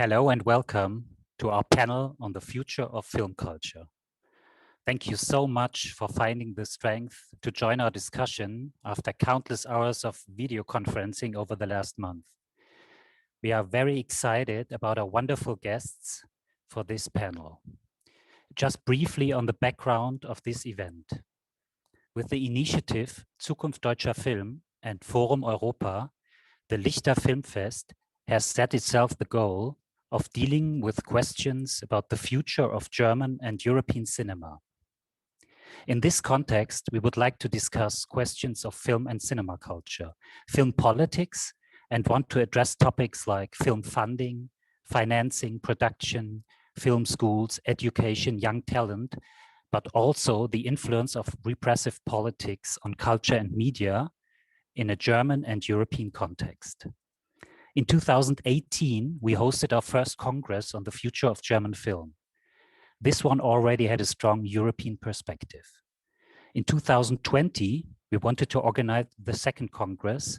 Hello and welcome to our panel on the future of film culture. Thank you so much for finding the strength to join our discussion after countless hours of video conferencing over the last month. We are very excited about our wonderful guests for this panel. Just briefly on the background of this event. With the Initiative Zukunft Deutscher Film and Forum Europa, the LICHTER Filmfest has set itself the goal of dealing with questions about the future of German and European cinema. In this context, we would like to discuss questions of film and cinema culture, film politics, and want to address topics like film funding, financing, production, film schools, education, young talent, but also the influence of repressive politics on culture and media in a German and European context. In 2018, we hosted our first Congress on the future of German film. This one already had a strong European perspective. In 2020, we wanted to organize the second Congress,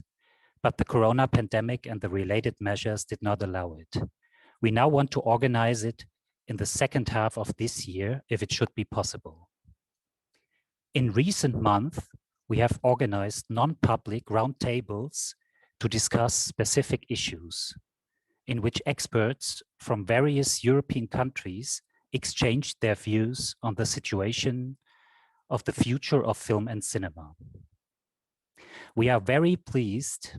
but the Corona pandemic and the related measures did not allow it. We now want to organize it in the second half of this year, if it should be possible. In recent months, we have organized non-public roundtables to discuss specific issues, in which experts from various European countries exchanged their views on the situation of the future of film and cinema. We are very pleased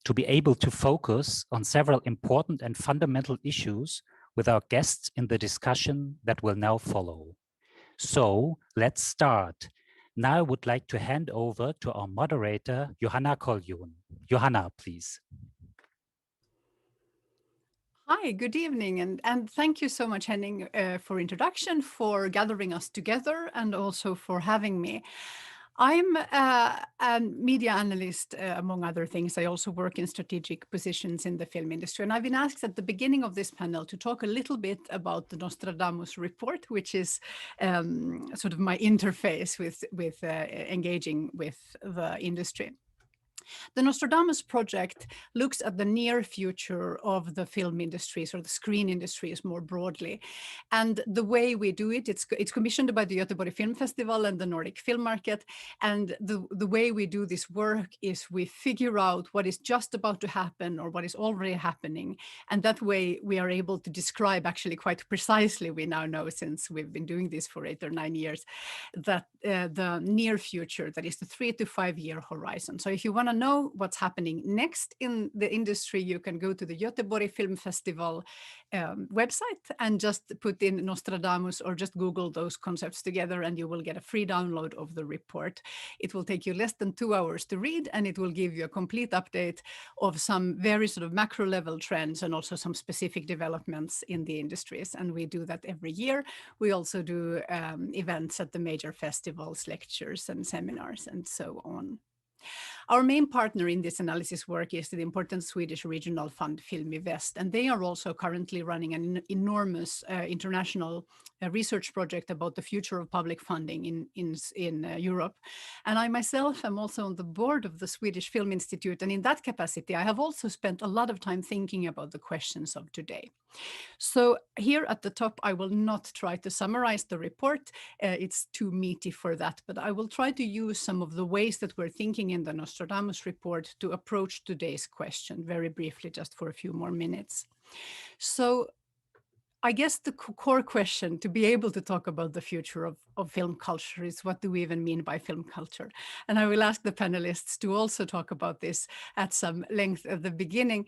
to be able to focus on several important and fundamental issues with our guests in the discussion that will now follow. So let's start. Now I would like to hand over to our moderator, Johanna Koljonen. Johanna, please. Hi, good evening, and thank you so much, Henning, for introduction, for gathering us together, and also for having me. I'm a media analyst, among other things. I also work in strategic positions in the film industry. And I've been asked at the beginning of this panel to talk a little bit about the Nostradamus report, which is sort of my interface with engaging with the industry. The Nostradamus Project looks at the near future of the film industries or the screen industries more broadly. And the way we do it, it's commissioned by the Göteborg Film Festival and the Nordic Film Market. And the way we do this work is we figure out what is just about to happen or what is already happening. And that way we are able to describe actually quite precisely, we now know since we've been doing this for 8 or 9 years, that the near future, that is the 3 to 5 year horizon. So if you want to know what's happening next in the industry, you can go to the Göteborg Film Festival website and just put in Nostradamus or just Google those concepts together and you will get a free download of the report. It will take you less than 2 hours to read and it will give you a complete update of some very sort of macro level trends and also some specific developments in the industries. And we do that every year. We also do events at the major festivals, lectures and seminars and so on. Our main partner in this analysis work is the important Swedish regional fund Filmunivest, and they are also currently running an enormous international research project about the future of public funding in Europe. And I myself am also on the board of the Swedish Film Institute, and in that capacity, I have also spent a lot of time thinking about the questions of today. So here at the top, I will not try to summarize the report. It's too meaty for that, but I will try to use some of the ways that we're thinking in the Nostradamus report to approach today's question very briefly, just for a few more minutes. So I guess the core question to be able to talk about the future of film culture is, what do we even mean by film culture? And I will ask the panelists to also talk about this at some length at the beginning.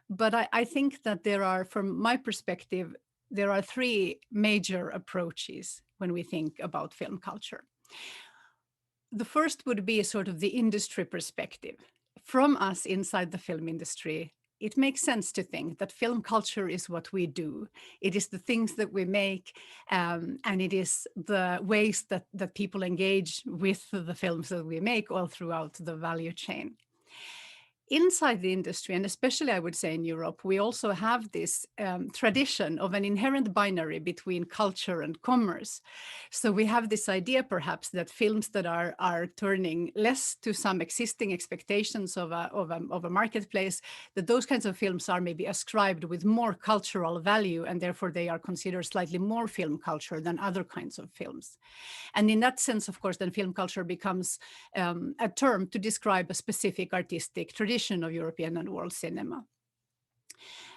But I think that there are, from my perspective, there are 3 major approaches when we think about film culture. The first would be sort of the industry perspective. From us inside the film industry, it makes sense to think that film culture is what we do. It is the things that we make, and it is the ways that people engage with the films that we make all throughout the value chain. inside the industry, and especially I would say in Europe, we also have this tradition of an inherent binary between culture and commerce. So we have this idea perhaps that films that are turning less to some existing expectations of a marketplace, that those kinds of films are maybe ascribed with more cultural value, and therefore they are considered slightly more film culture than other kinds of films. And in that sense, of course, then film culture becomes a term to describe a specific artistic tradition of European and world cinema.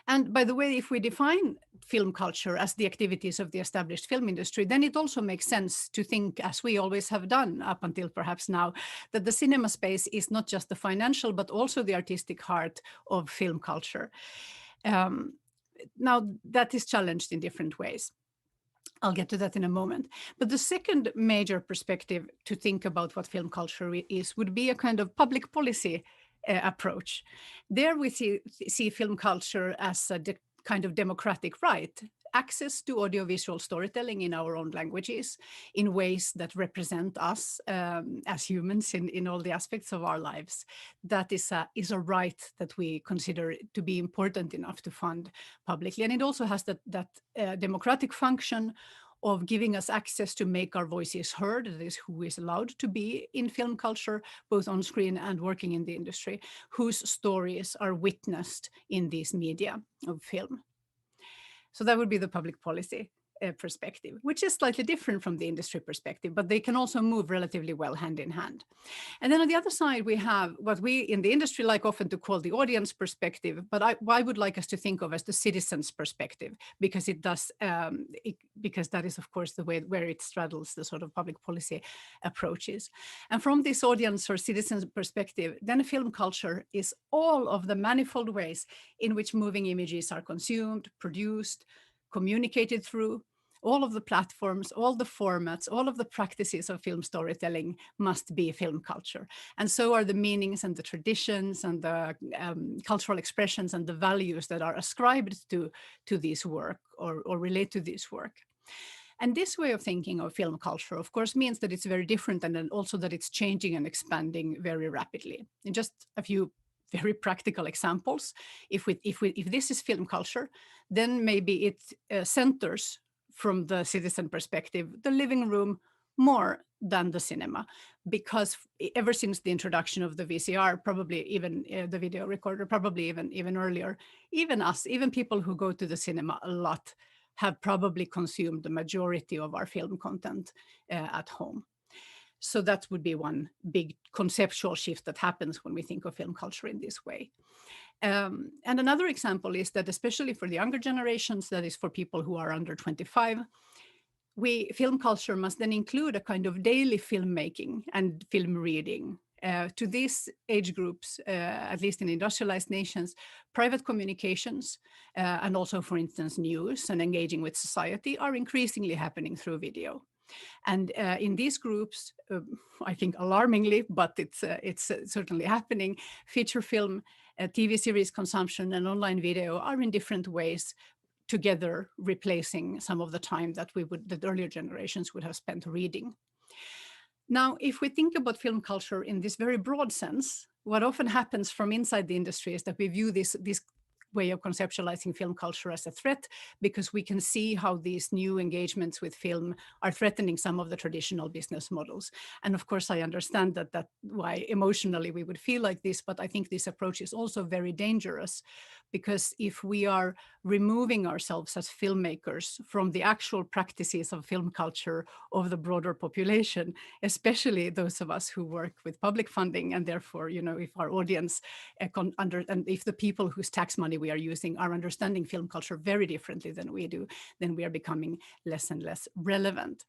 And by the way, if we define film culture as the activities of the established film industry, then it also makes sense to think, as we always have done up until perhaps now, that the cinema space is not just the financial, but also the artistic heart of film culture. Now, that is challenged in different ways. I'll get to that in a moment. But the second major perspective to think about what film culture is would be a kind of public policy approach. There we see film culture as a kind of democratic right, access to audiovisual storytelling in our own languages in ways that represent us as humans in all the aspects of our lives. That is a right that we consider to be important enough to fund publicly. And it also has that democratic function of giving us access to make our voices heard. That is, who is allowed to be in film culture, both on screen and working in the industry, whose stories are witnessed in these media of film. So that would be the public policy perspective, which is slightly different from the industry perspective, but they can also move relatively well hand in hand. And then on the other side, we have what we in the industry like often to call the audience perspective, but I would like us to think of as the citizen's perspective, because it does, because that is, of course, the way where it straddles the sort of public policy approaches. And from this audience or citizen's perspective, then film culture is all of the manifold ways in which moving images are consumed, produced, communicated through. All of the platforms, all the formats, all of the practices of film storytelling must be film culture. And so are the meanings and the traditions and the cultural expressions and the values that are ascribed to this work or relate to this work. And this way of thinking of film culture, of course, means that it's very different, and then also that it's changing and expanding very rapidly. In just a few very practical examples, if this is film culture, then maybe it centers from the citizen perspective, the living room more than the cinema, because ever since the introduction of the VCR, probably even the video recorder, probably even earlier, even people who go to the cinema a lot have probably consumed the majority of our film content at home. So that would be one big conceptual shift that happens when we think of film culture in this way. And another example is that, especially for the younger generations, that is for people who are under 25, film culture must then include a kind of daily filmmaking and film reading. To these age groups, at least in industrialized nations, private communications and also, for instance, news and engaging with society are increasingly happening through video. And in these groups, I think alarmingly, but it's certainly happening, feature film, TV series consumption and online video are in different ways together replacing some of the time that earlier generations would have spent reading. Now, if we think about film culture in this very broad sense, what often happens from inside the industry is that we view this way of conceptualizing film culture as a threat, because we can see how these new engagements with film are threatening some of the traditional business models. And of course, I understand that why emotionally we would feel like this, but I think this approach is also very dangerous, because if we are removing ourselves as filmmakers from the actual practices of film culture of the broader population, especially those of us who work with public funding, and therefore, if our audience and if the people whose tax money we are using are understanding film culture very differently than we do, then we are becoming less and less relevant.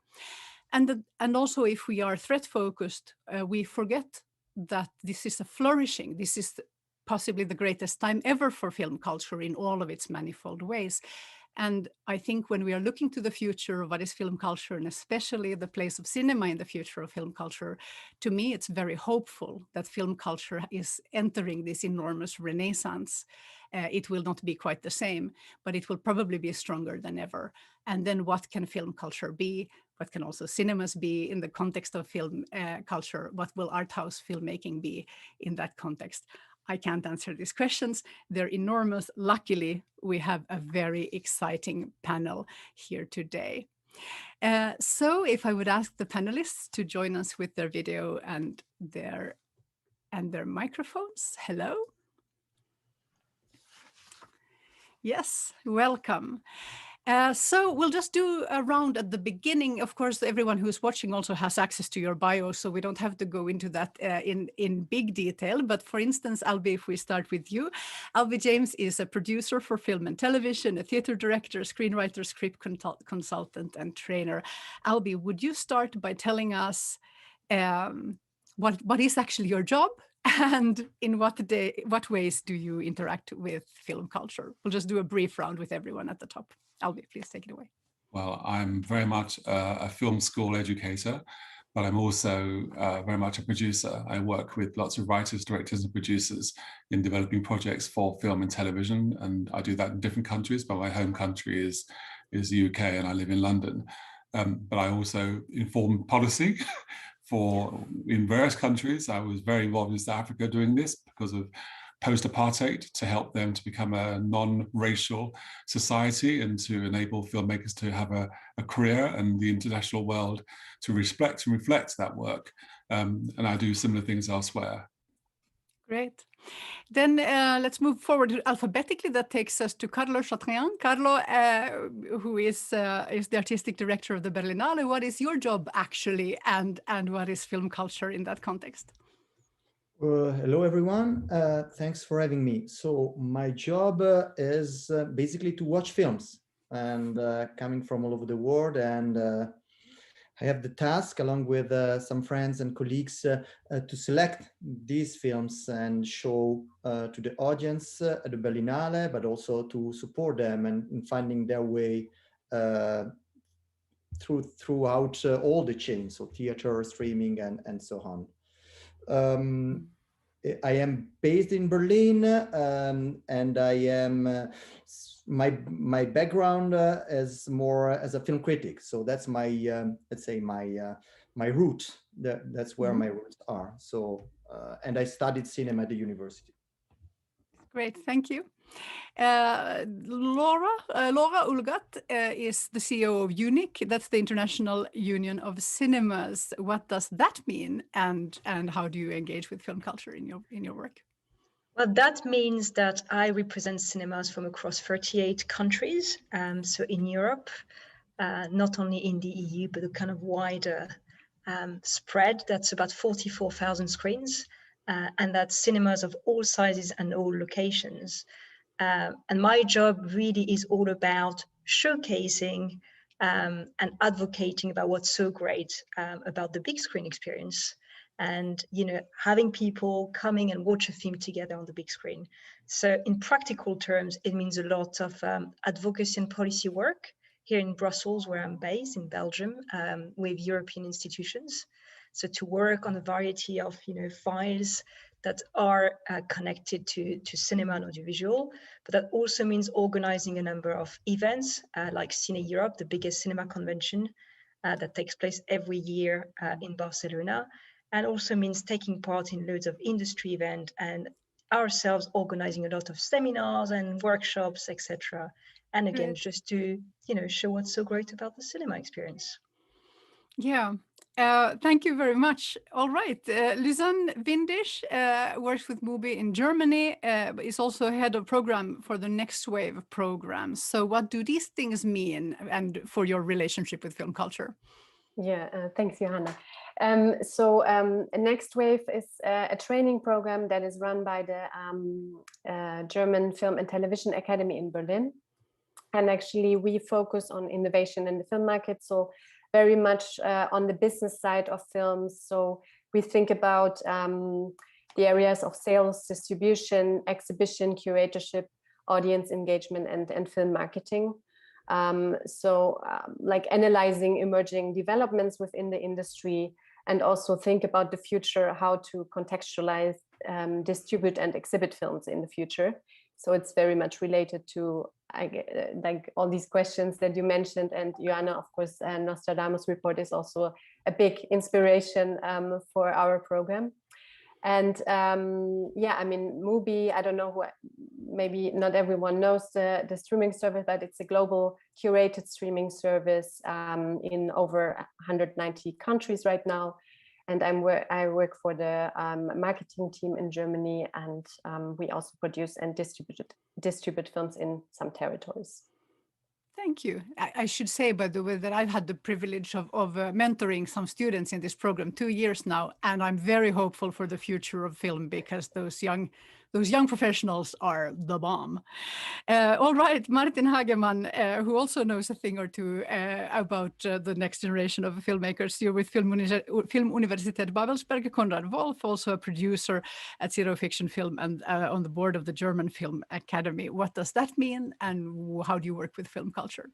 And also, if we are threat focused, we forget that this is this is possibly the greatest time ever for film culture in all of its manifold ways. And I think when we are looking to the future of what is film culture, and especially the place of cinema in the future of film culture, to me, it's very hopeful that film culture is entering this enormous renaissance. It will not be quite the same, but it will probably be stronger than ever. And then what can film culture be? What can also cinemas be in the context of film culture? What will art house filmmaking be in that context? I can't answer these questions. They're enormous. Luckily, we have a very exciting panel here today. So if I would ask the panelists to join us with their video and their microphones. Hello. Yes, welcome. So we'll just do a round at the beginning. Of course, everyone who's watching also has access to your bio, so we don't have to go into that in big detail. But for instance, Alby, if we start with you, Alby James is a producer for film and television, a theater director, screenwriter, script consultant, and trainer. Alby, would you start by telling us what is actually your job? And in what ways do you interact with film culture? We'll just do a brief round with everyone at the top. Alby, please take it away. Well, I'm very much a film school educator, but I'm also very much a producer. I work with lots of writers, directors, and producers in developing projects for film and television, and I do that in different countries, but my home country is the UK, and I live in London. But I also inform policy in various countries. I was very involved in South Africa doing this because of post-apartheid, to help them to become a non-racial society and to enable filmmakers to have a career and the international world to respect and reflect that work. And I do similar things elsewhere. Great. Then let's move forward alphabetically. That takes us to Carlo Chatrian. Carlo, who is the artistic director of the Berlinale. What is your job actually, and what is film culture in that context? Hello, everyone. Thanks for having me. So my job is basically to watch films, and coming from all over the world, and I have the task, along with some friends and colleagues, to select these films and show to the audience at the Berlinale, but also to support them in finding their way throughout all the chains, so theater, streaming, and so on. I am based in Berlin, and I am my background is more as a film critic. So that's my let's say my root. That's where my roots are. So and I studied cinema at the university. Great, thank you. Laura Houlgatte is the CEO of UNIC. That's the International Union of Cinemas. What does that mean, and how do you engage with film culture in your work? Well, that means that I represent cinemas from across 38 countries. So in Europe, not only in the EU, but a kind of wider spread. That's about 44,000 screens, and that's cinemas of all sizes and all locations. And my job really is all about showcasing and advocating about what's so great about the big screen experience, and having people coming and watch a film together on the big screen. So in practical terms, it means a lot of advocacy and policy work here in Brussels, where I'm based in Belgium, with European institutions. So to work on a variety of files that are connected to cinema and audiovisual, but that also means organizing a number of events like Cine Europe, the biggest cinema convention that takes place every year in Barcelona, and also means taking part in loads of industry events and ourselves organizing a lot of seminars and workshops, etc. And again, just to show what's so great about the cinema experience. Yeah. Thank you very much. All right. Lisanne Windisch works with MUBI in Germany, is also head of program for the Next Wave program. So what do these things mean, and for your relationship with film culture? Yeah, thanks, Johanna. So Next Wave is a training program that is run by the German Film and Television Academy in Berlin. And actually, we focus on innovation in the film market. So very much on the business side of films. So we think about the areas of sales, distribution, exhibition, curatorship, audience engagement, and film marketing. Like analyzing emerging developments within the industry, and also think about the future, how to contextualize, distribute, and exhibit films in the future. So it's very much related to like all these questions that you mentioned, and Johanna, of course, Nostradamus report is also a big inspiration for our program. And yeah, I mean, Mubi, I don't know who, maybe not everyone knows the streaming service, but it's a global curated streaming service in over 190 countries right now. And I work for the marketing team in Germany, and we also produce and distribute films in some territories. Thank you. I should say, by the way, that I've had the privilege of mentoring some students in this program 2 years now, and I'm very hopeful for the future of film because those young professionals are the bomb. All right, Martin Hagemann, who also knows a thing or two about the next generation of filmmakers. You're with Filmuniversität Babelsberg. Konrad Wolf, also a producer at Zero Fiction Film and on the board of the German Film Academy. What does that mean, and how do you work with film culture?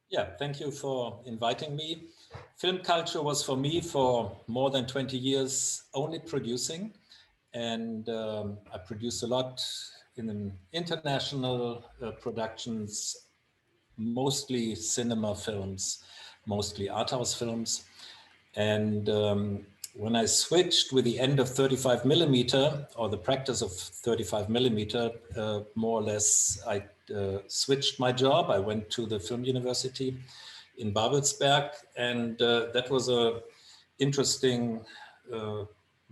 Yeah, thank you for inviting me. Film culture was for me for more than 20 years only producing. And I produced a lot in international productions, mostly cinema films, mostly art house films. And when I switched with the end of 35 millimeter, or the practice of 35 millimeter, more or less, I switched my job. I went to the Filmuniversität in Babelsberg, and that was a interesting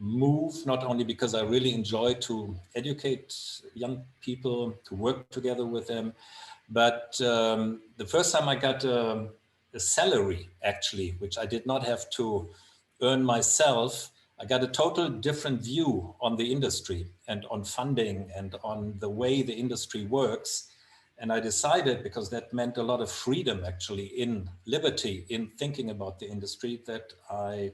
move, not only because I really enjoy to educate young people, to work together with them, but the first time I got a salary, actually, which I did not have to earn myself, I got a total different view on the industry and on funding and on the way the industry works. And I decided, because that meant a lot of freedom, actually, in liberty, in thinking about the industry, that I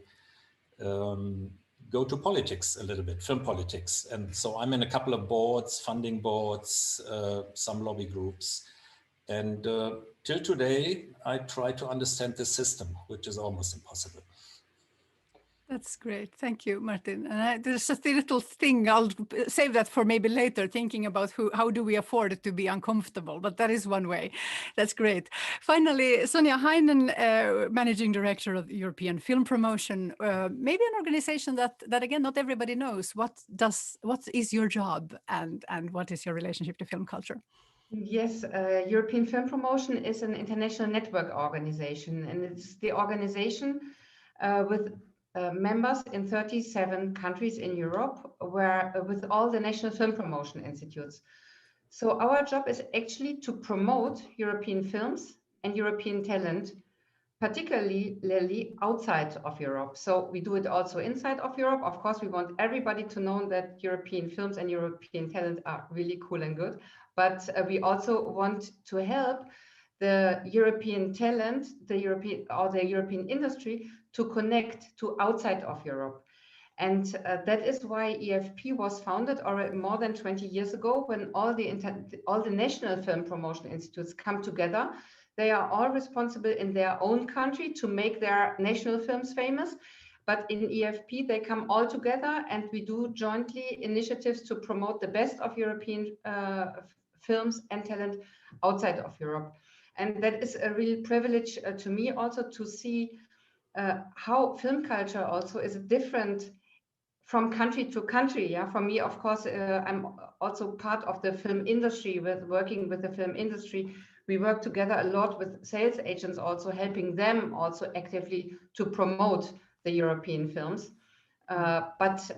go to politics a little bit, film politics. And so I'm in a couple of boards, funding boards, some lobby groups. And till today, I try to understand the system, which is almost impossible. That's great. Thank you, Martin. And there's a little thing, I'll save that for maybe later, thinking about how do we afford it to be uncomfortable, but that is one way. That's great. Finally, Sonja Heinen, Managing Director of European Film Promotion, maybe an organization that again, not everybody knows. What is your job and what is your relationship to film culture? Yes, European Film Promotion is an international network organization, and it's the organization with members in 37 countries in Europe, where with all the national film promotion institutes. So our job is actually to promote European films and European talent, particularly outside of Europe. So we do it also inside of Europe. Of course, we want everybody to know that European films and European talent are really cool and good, but we also want to help the European talent, the European industry to connect to outside of Europe. And that is why EFP was founded more than 20 years ago, when all the national film promotion institutes come together. They are all responsible in their own country to make their national films famous. But in EFP, they come all together and we do jointly initiatives to promote the best of European films and talent outside of Europe. And that is a real privilege to me also to see how film culture also is different from country to country. Yeah, for me, of course, I'm also part of the film industry, working with the film industry. We work together a lot with sales agents, also helping them also actively to promote the European films. But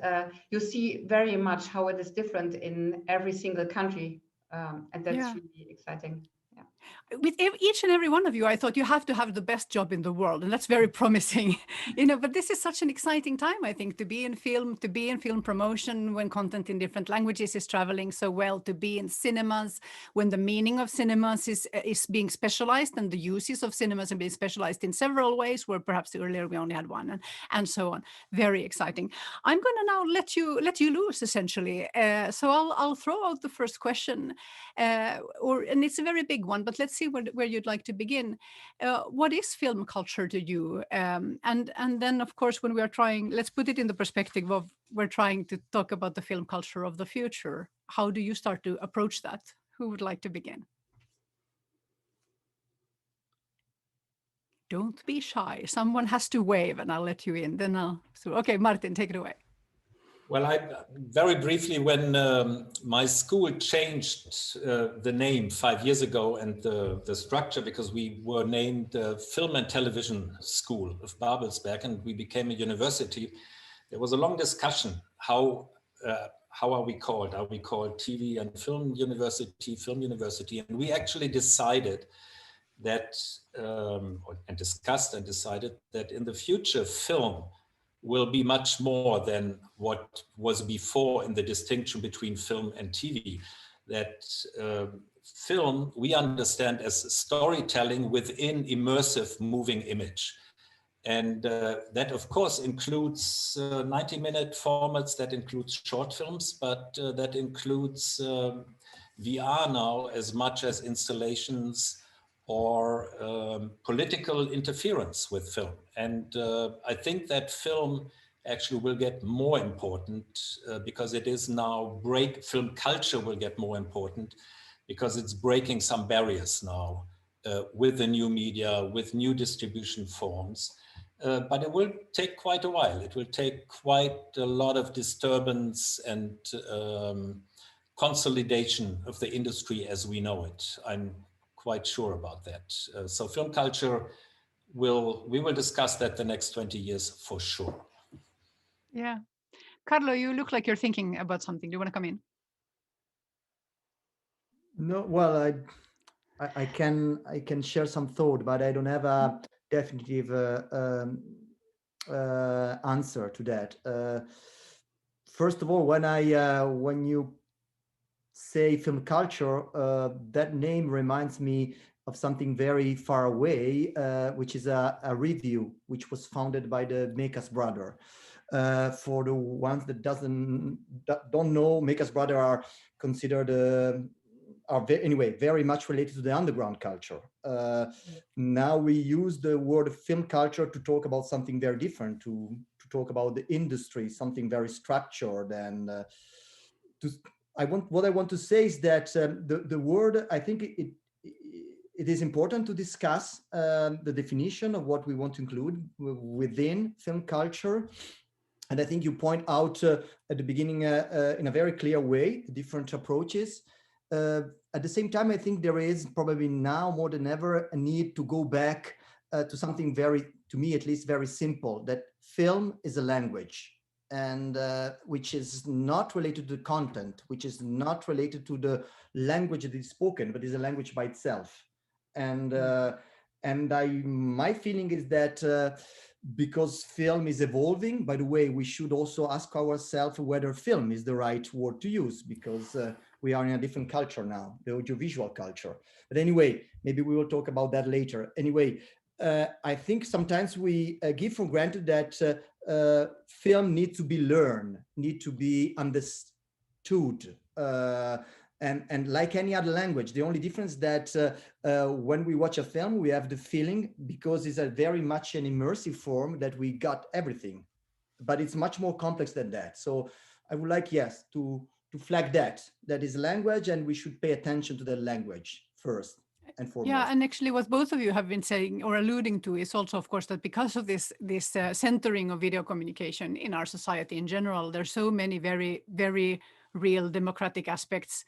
you see very much how it is different in every single country, and that's really exciting. With each and every one of you, I thought you have to have the best job in the world, and that's very promising, but this is such an exciting time, I think, to be in film promotion when content in different languages is traveling so well, to be in cinemas when the meaning of cinemas is being specialized and the uses of cinemas are being specialized in several ways, where perhaps earlier we only had one, and so on. Very exciting. I'm going to now let you loose, essentially. So I'll throw out the first question, and it's a very big one, but let's see where you'd like to begin. What is film culture to you? And then, of course, when we are trying, let's put it in the perspective of we're trying to talk about the film culture of the future. How do you start to approach that? Who would like to begin? Don't be shy. Someone has to wave and I'll let you in. Okay, Martin, take it away. Well, very briefly, when my school changed the name 5 years ago and the structure, because we were named Film and Television School of Babelsberg and we became a university, there was a long discussion. How are we called? Are we called TV and Film University? And we actually decided that, and discussed and decided that in the future, film will be much more than what was before in the distinction between film and TV. That film we understand as storytelling within immersive moving image. And that of course includes 90-minute formats, that includes short films, but that includes VR now as much as installations or political interference with film. And I think that film actually will get more important because it is now film culture will get more important because it's breaking some barriers now with the new media, with new distribution forms. But it will take quite a while. It will take quite a lot of disturbance and consolidation of the industry as we know it. I'm quite sure about that. So film culture, we will discuss that the next 20 years for sure. Yeah. Carlo, you look like you're thinking about something. Do you want to come in? No, well, I can share some thought, but I don't have a definitive answer to that. First of all, when you say film culture, that name reminds me of something very far away, which is a review which was founded by the Mekas brother. For the ones that don't know, Mekas brother are considered anyway very much related to the underground culture. Now we use the word film culture to talk about something very different, to talk about the industry, something very structured. And what I want to say is that the word, I think it is important to discuss the definition of what we want to include within film culture. And I think you point out at the beginning in a very clear way, different approaches. At the same time, I think there is probably now more than ever a need to go back to something very, to me at least, very simple, that film is a language, and which is not related to the content, which is not related to the language that is spoken, but is a language by itself. And my feeling is that because film is evolving, by the way, we should also ask ourselves whether film is the right word to use, because we are in a different culture now, the audiovisual culture. But anyway, maybe we will talk about that later. Anyway, I think sometimes we give for granted that film needs to be learned, need to be understood. And like any other language, the only difference that when we watch a film, we have the feeling, because it's a very much an immersive form, that we got everything, but it's much more complex than that. So I would like, yes, to flag that is language, and we should pay attention to the language first and foremost. Yeah, and actually what both of you have been saying or alluding to is also, of course, that because of this centering of video communication in our society in general, there's so many very, very real democratic aspects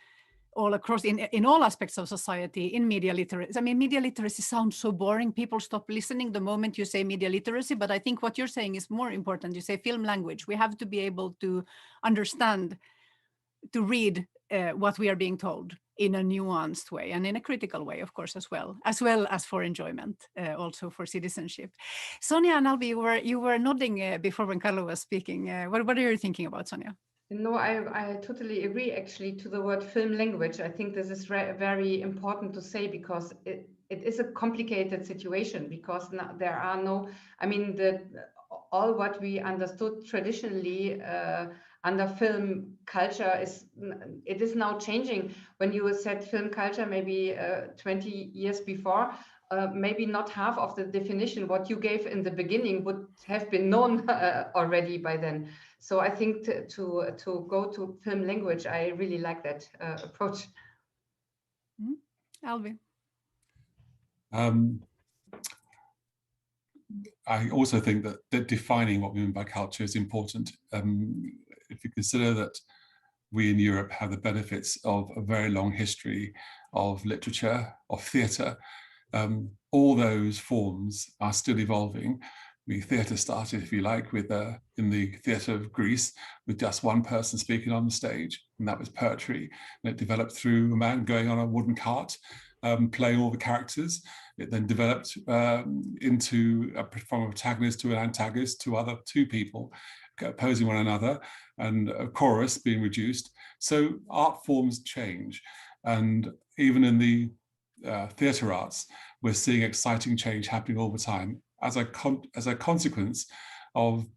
all across in all aspects of society, in media literacy. I mean, media literacy sounds so boring. People stop listening the moment you say media literacy, but I think what you're saying is more important. You say film language. We have to be able to understand, to read what we are being told in a nuanced way and in a critical way, of course, as well as for enjoyment, also for citizenship. Sonja and Alby, you were nodding before when Carlo was speaking. What are you thinking about, Sonja? No, I totally agree, actually, to the word film language. I think this is very important to say, because it is a complicated situation, because now there are no, I mean, all what we understood traditionally under film culture is now changing. When you said film culture maybe 20 years before, maybe not half of the definition what you gave in the beginning would have been known already by then. So I think to go to film language, I really like that approach. Alby. I also think that defining what we mean by culture is important. if you consider that we in Europe have the benefits of a very long history of literature, of theatre, all those forms are still evolving. The theatre started, if you like, with in the theatre of Greece, with just one person speaking on the stage, and that was poetry. And it developed through a man going on a wooden cart, playing all the characters. It then developed into from a protagonist to an antagonist to two people opposing one another, and a chorus being reduced. So art forms change, and even in the theatre arts, we're seeing exciting change happening all the time as a consequence of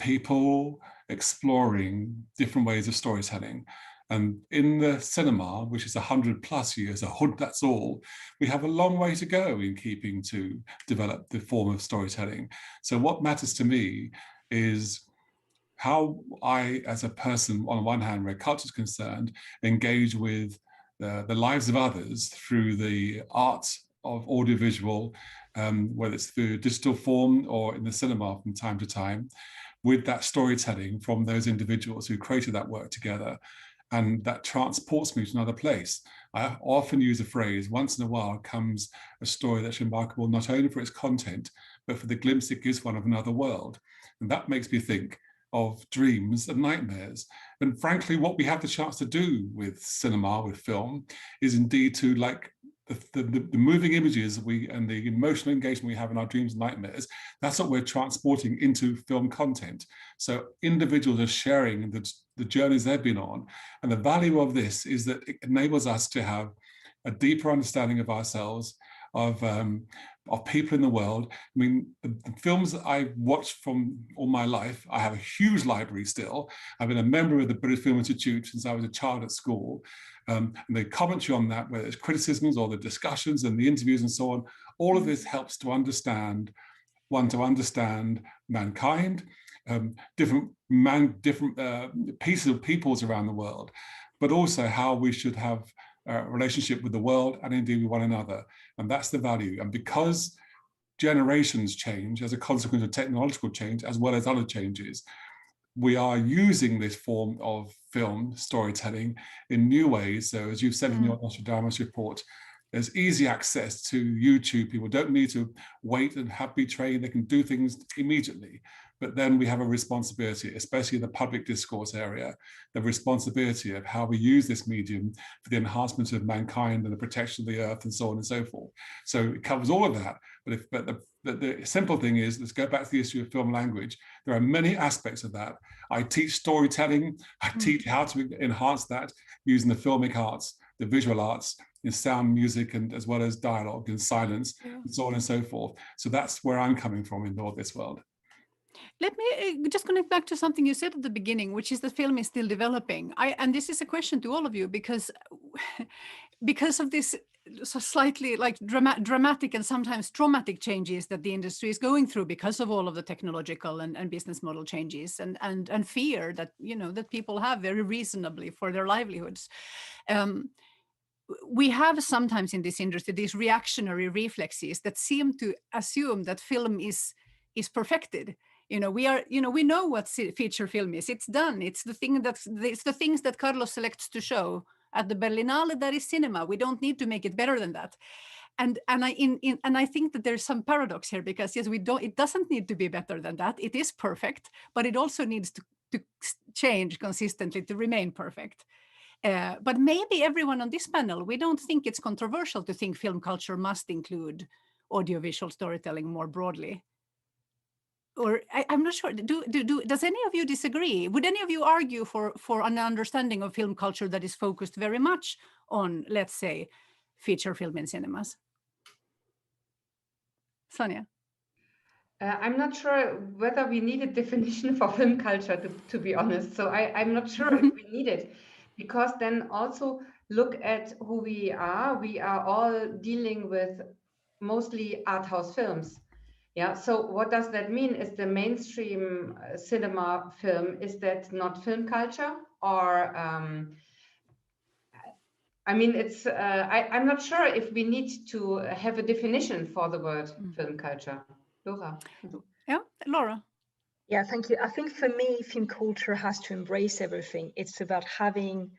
people exploring different ways of storytelling. And in the cinema, which is 100+ years old, that's all, we have a long way to go in keeping to develop the form of storytelling. So what matters to me is how I, as a person, on one hand, where culture is concerned, engage with the lives of others through the art of audiovisual, whether it's through digital form or in the cinema from time to time, with that storytelling from those individuals who created that work together. And that transports me to another place. I often use a phrase, once in a while comes a story that's remarkable not only for its content, but for the glimpse it gives one of another world. And that makes me think of dreams and nightmares. And frankly, what we have the chance to do with cinema, with film, is indeed to, like, the moving images and the emotional engagement we have in our dreams and nightmares, that's what we're transporting into film content. So individuals are sharing the journeys they've been on. And the value of this is that it enables us to have a deeper understanding of ourselves, of people in the world. I mean, the films that I've watched from all my life, I have a huge library still. I've been a member of the British Film Institute since I was a child at school. And the commentary on that, whether it's criticisms or the discussions and the interviews and so on, all of this helps to understand mankind, different pieces of peoples around the world, but also how we should have a relationship with the world and indeed with one another. And that's the value. And because generations change as a consequence of technological change, as well as other changes, we are using this form of film storytelling in new ways. So as you've said in your Nostradamus report, there's easy access to YouTube. People don't need to wait and be trained. They can do things immediately. But then we have a responsibility, especially in the public discourse area, the responsibility of how we use this medium for the enhancement of mankind and the protection of the earth and so on and so forth. So it covers all of that. But the simple thing is, let's go back to the issue of film language. There are many aspects of that. I teach storytelling. I teach how to enhance that using the filmic arts, the visual arts, in sound, music, and as well as dialogue and silence, and so on and so forth. So that's where I'm coming from in all this world. Let me just connect back to something you said at the beginning, which is that film is still developing. And this is a question to all of you, because of this slightly like dramatic and sometimes traumatic changes that the industry is going through because of all of the technological and business model changes and fear that, you know, that people have very reasonably for their livelihoods. We have sometimes in this industry these reactionary reflexes that seem to assume that film is perfected. We know what feature film is. It's done. It's the things that Carlo selects to show at the Berlinale. That is cinema. We don't need to make it better than that. And I think that there's some paradox here, because yes, it doesn't need to be better than that. It is perfect, but it also needs to change consistently to remain perfect. But maybe everyone on this panel, we don't think it's controversial to think film culture must include audiovisual storytelling more broadly. Or I'm not sure. Does any of you disagree? Would any of you argue for an understanding of film culture that is focused very much on, let's say, feature film in cinemas? Sonja? I'm not sure whether we need a definition for film culture, to be honest. So I'm not sure if we need it, because then also look at who we are. We are all dealing with mostly art house films. Yeah, so what does that mean? Is the mainstream cinema film, is that not film culture? Or, I mean, it's, I'm not sure if we need to have a definition for the word film culture. Laura? Yeah, Laura? Yeah, thank you. I think for me, film culture has to embrace everything. It's about having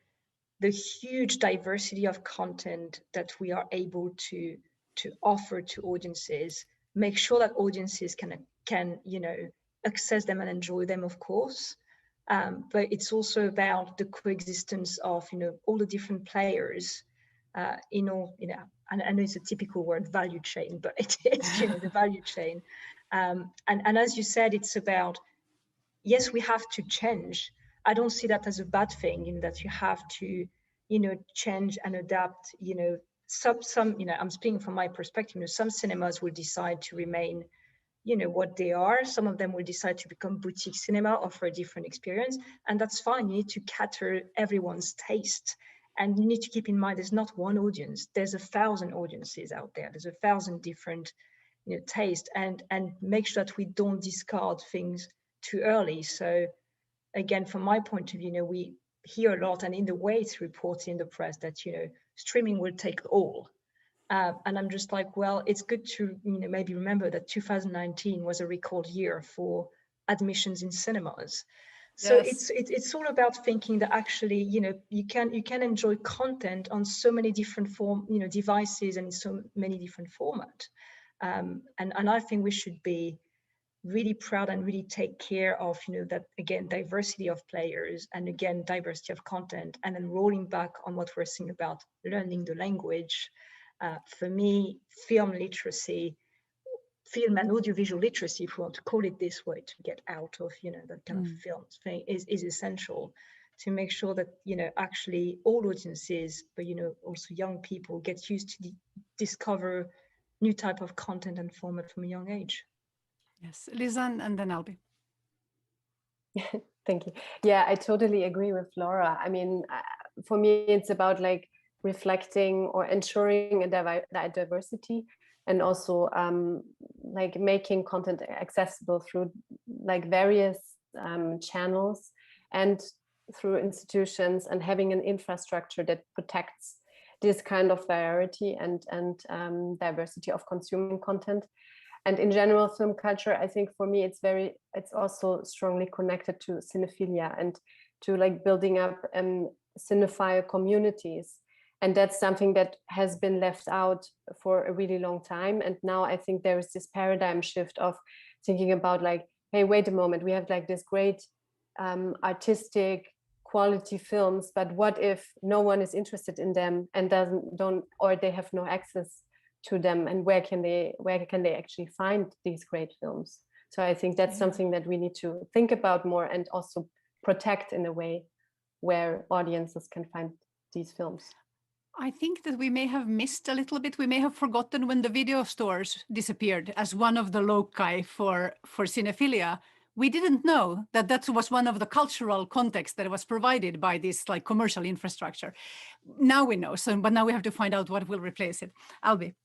the huge diversity of content that we are able to offer to audiences, make sure that audiences can access them and enjoy them, of course. But it's also about the coexistence of all the different players in all, and I know it's a typical word, value chain, but it's the value chain. And as you said, it's about, yes, we have to change. I don't see that as a bad thing, that you have to, change and adapt. Some, I'm speaking from my perspective. Some cinemas will decide to remain, what they are. Some of them will decide to become boutique cinema, offer a different experience, and that's fine. You need to cater everyone's taste, and you need to keep in mind there's not one audience. There's 1,000 audiences out there. There's 1,000 different, tastes, and make sure that we don't discard things too early. So again, from my point of view, we hear a lot, and in the way it's reported in the press, that streaming will take all, and I'm just like, well, it's good to maybe remember that 2019 was a record year for admissions in cinemas. So yes. It's all about thinking that actually you can enjoy content on so many different devices and in so many different formats, and I think we should be really proud and really take care of that, again, diversity of players, and again, diversity of content, and then rolling back on what we're saying about learning the language. For me, film literacy, film and audiovisual literacy, if we want to call it this way, to get out of that kind of film thing, is essential to make sure that actually all audiences, but also young people, get used to discover new type of content and format from a young age. Yes, Lisa, and then Alby. Thank you. Yeah, I totally agree with Laura. I mean, for me, it's about like reflecting or ensuring a diversity, and also like making content accessible through like various channels and through institutions, and having an infrastructure that protects this kind of variety and diversity of consuming content. And in general, film culture, I think for me, it's also strongly connected to cinephilia and to like building up cinephile communities. And that's something that has been left out for a really long time. And now I think there is this paradigm shift of thinking about like, hey, wait a moment, we have like this great artistic quality films, but what if no one is interested in them and or they have no access to them, and where can they actually find these great films? So I think that's something that we need to think about more, and also protect in a way where audiences can find these films. I think that we may have missed a little bit. We may have forgotten when the video stores disappeared as one of the loci for cinephilia. We didn't know that that was one of the cultural contexts that was provided by this like commercial infrastructure. Now we know, but now we have to find out what will replace it. Alby.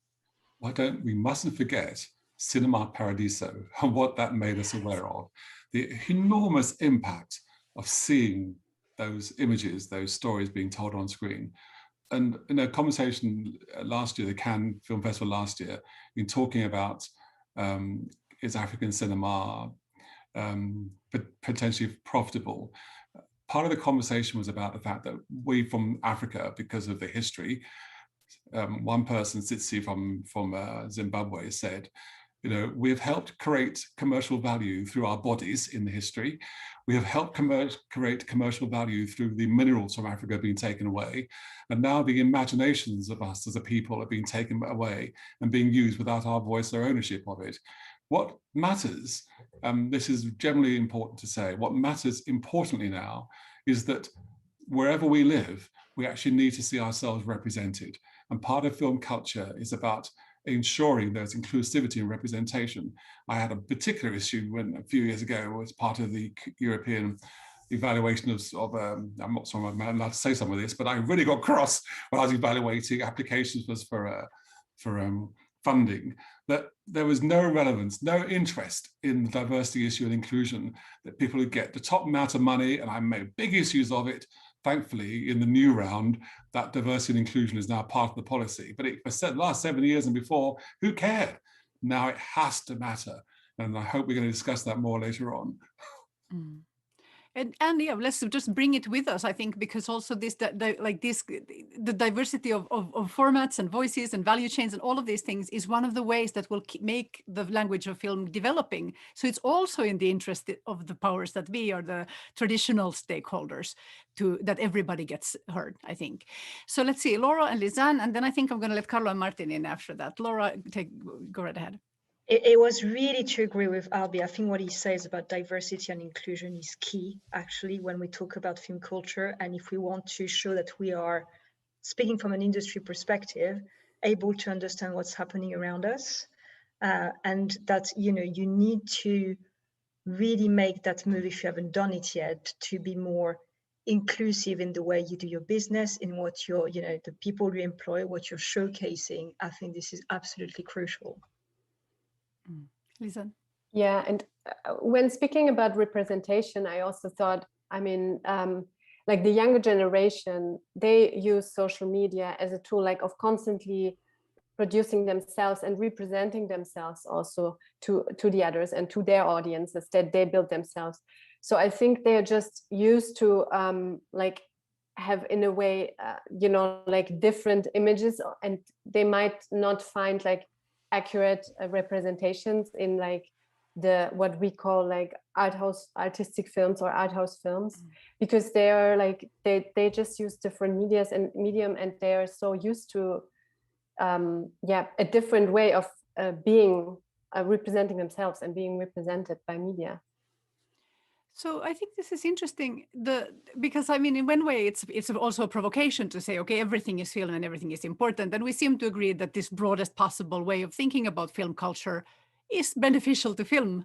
We mustn't forget Cinema Paradiso and what that made us aware of. The enormous impact of seeing those images, those stories being told on screen. And in a conversation last year, the Cannes Film Festival last year, in talking about is African cinema potentially profitable, part of the conversation was about the fact that we from Africa, because of the history, one person, Tsitsi from Zimbabwe, said, we have helped create commercial value through our bodies in the history. We have helped create commercial value through the minerals from Africa being taken away. And now the imaginations of us as a people are being taken away and being used without our voice or ownership of it. What matters, this is generally important to say, what matters importantly now is that wherever we live, we actually need to see ourselves represented. And part of film culture is about ensuring there's inclusivity and representation. I had a particular issue when a few years ago was part of the European evaluation of I'm not sure I'm allowed to say some of this, but I really got cross when I was evaluating applications for funding, that there was no relevance, no interest in the diversity issue and inclusion, that people would get the top amount of money, and I made big issues of it. Thankfully, in the new round, that diversity and inclusion is now part of the policy. But for the last 7 years and before, who cared? Now it has to matter. And I hope we're going to discuss that more later on. Mm. And yeah, let's just bring it with us, I think, because also the diversity of formats and voices and value chains and all of these things is one of the ways that will make the language of film developing. So it's also in the interest of the powers that be, or the traditional stakeholders, that everybody gets heard, I think. So let's see, Laura and Lisanne, and then I think I'm going to let Carlo and Martin in after that. Laura, go right ahead. It was really to agree with Alby. I think what he says about diversity and inclusion is key, actually, when we talk about film culture. And if we want to show that we are, speaking from an industry perspective, able to understand what's happening around us, and that, you know, you need to really make that move, if you haven't done it yet, to be more inclusive in the way you do your business, in what you're, you know, the people you employ, what you're showcasing. I think this is absolutely crucial. Lisa? Yeah, and when speaking about representation, I also thought, I mean, like the younger generation, they use social media as a tool, like of constantly producing themselves and representing themselves also to the others and to their audiences that they build themselves. So I think they're just used to like have, in a way, you know, like different images, and they might not find like accurate representations in like the what we call like artistic films or art house films, because they are like they just use different medium, and they are so used to yeah, a different way of being representing themselves and being represented by media. So I think this is interesting, because I mean, in one way, it's also a provocation to say, okay, everything is film and everything is important. And we seem to agree that this broadest possible way of thinking about film culture is beneficial to film,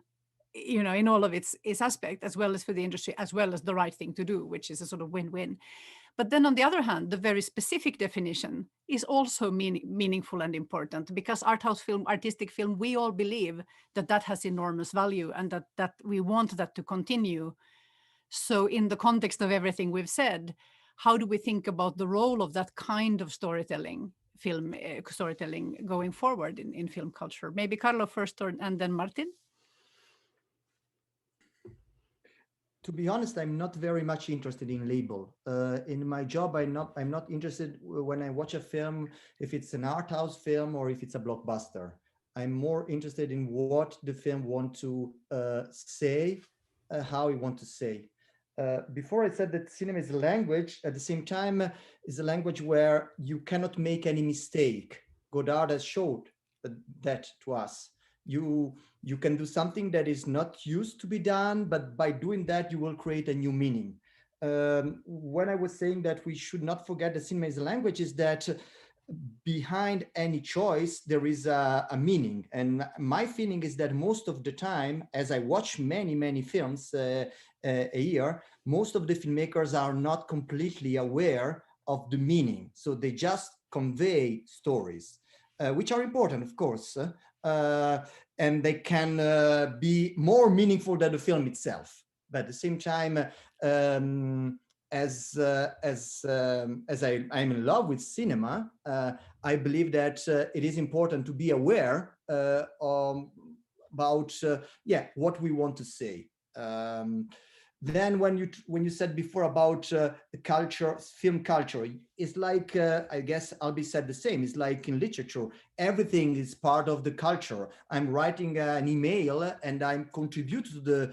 you know, in all of its aspect, as well as for the industry, as well as the right thing to do, which is a sort of win-win. But then on the other hand, the very specific definition is also meaningful and important, because art house film, artistic film, we all believe that has enormous value, and that we want that to continue. So in the context of everything we've said, how do we think about the role of that kind of storytelling, film storytelling going forward in film culture? Maybe Carlo first, and then Martin? To be honest, I'm not very much interested in label. In my job, I'm not interested when I watch a film, if it's an art house film or if it's a blockbuster. I'm more interested in what the film wants to say, how it wants to say. Before I said that cinema is a language, at the same time, is a language where you cannot make any mistake. Godard has showed that to us. You can do something that is not used to be done, but by doing that, you will create a new meaning. When I was saying that we should not forget that cinema is a language, is that behind any choice, there is a meaning. And my feeling is that most of the time, as I watch many films a year, most of the filmmakers are not completely aware of the meaning. So they just convey stories, which are important, of course. And they can be more meaningful than the film itself. But at the same time, as I'm in love with cinema, I believe that it is important to be aware about what we want to say. Then when you said before about the culture, film culture, it's like, I guess Alby said the same, it's like in literature, everything is part of the culture. I'm writing an email and I'm contributing to the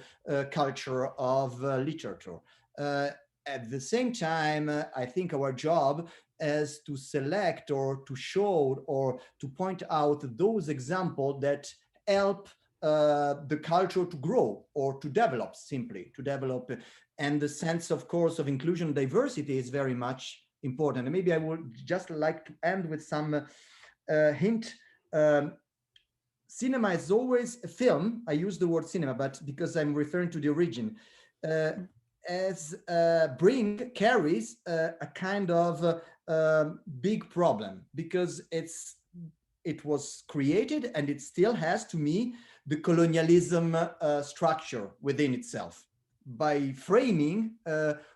culture of literature. At the same time, I think our job is to select or to show or to point out those examples that help the culture to grow or to develop, simply to develop. And the sense, of course, of inclusion and diversity is very much important. And maybe I would just like to end with some hint. Cinema is always a film. I use the word cinema, but because I'm referring to the origin, carries a kind of big problem, because it was created, and it still has, to me, the colonialism structure within itself. By framing,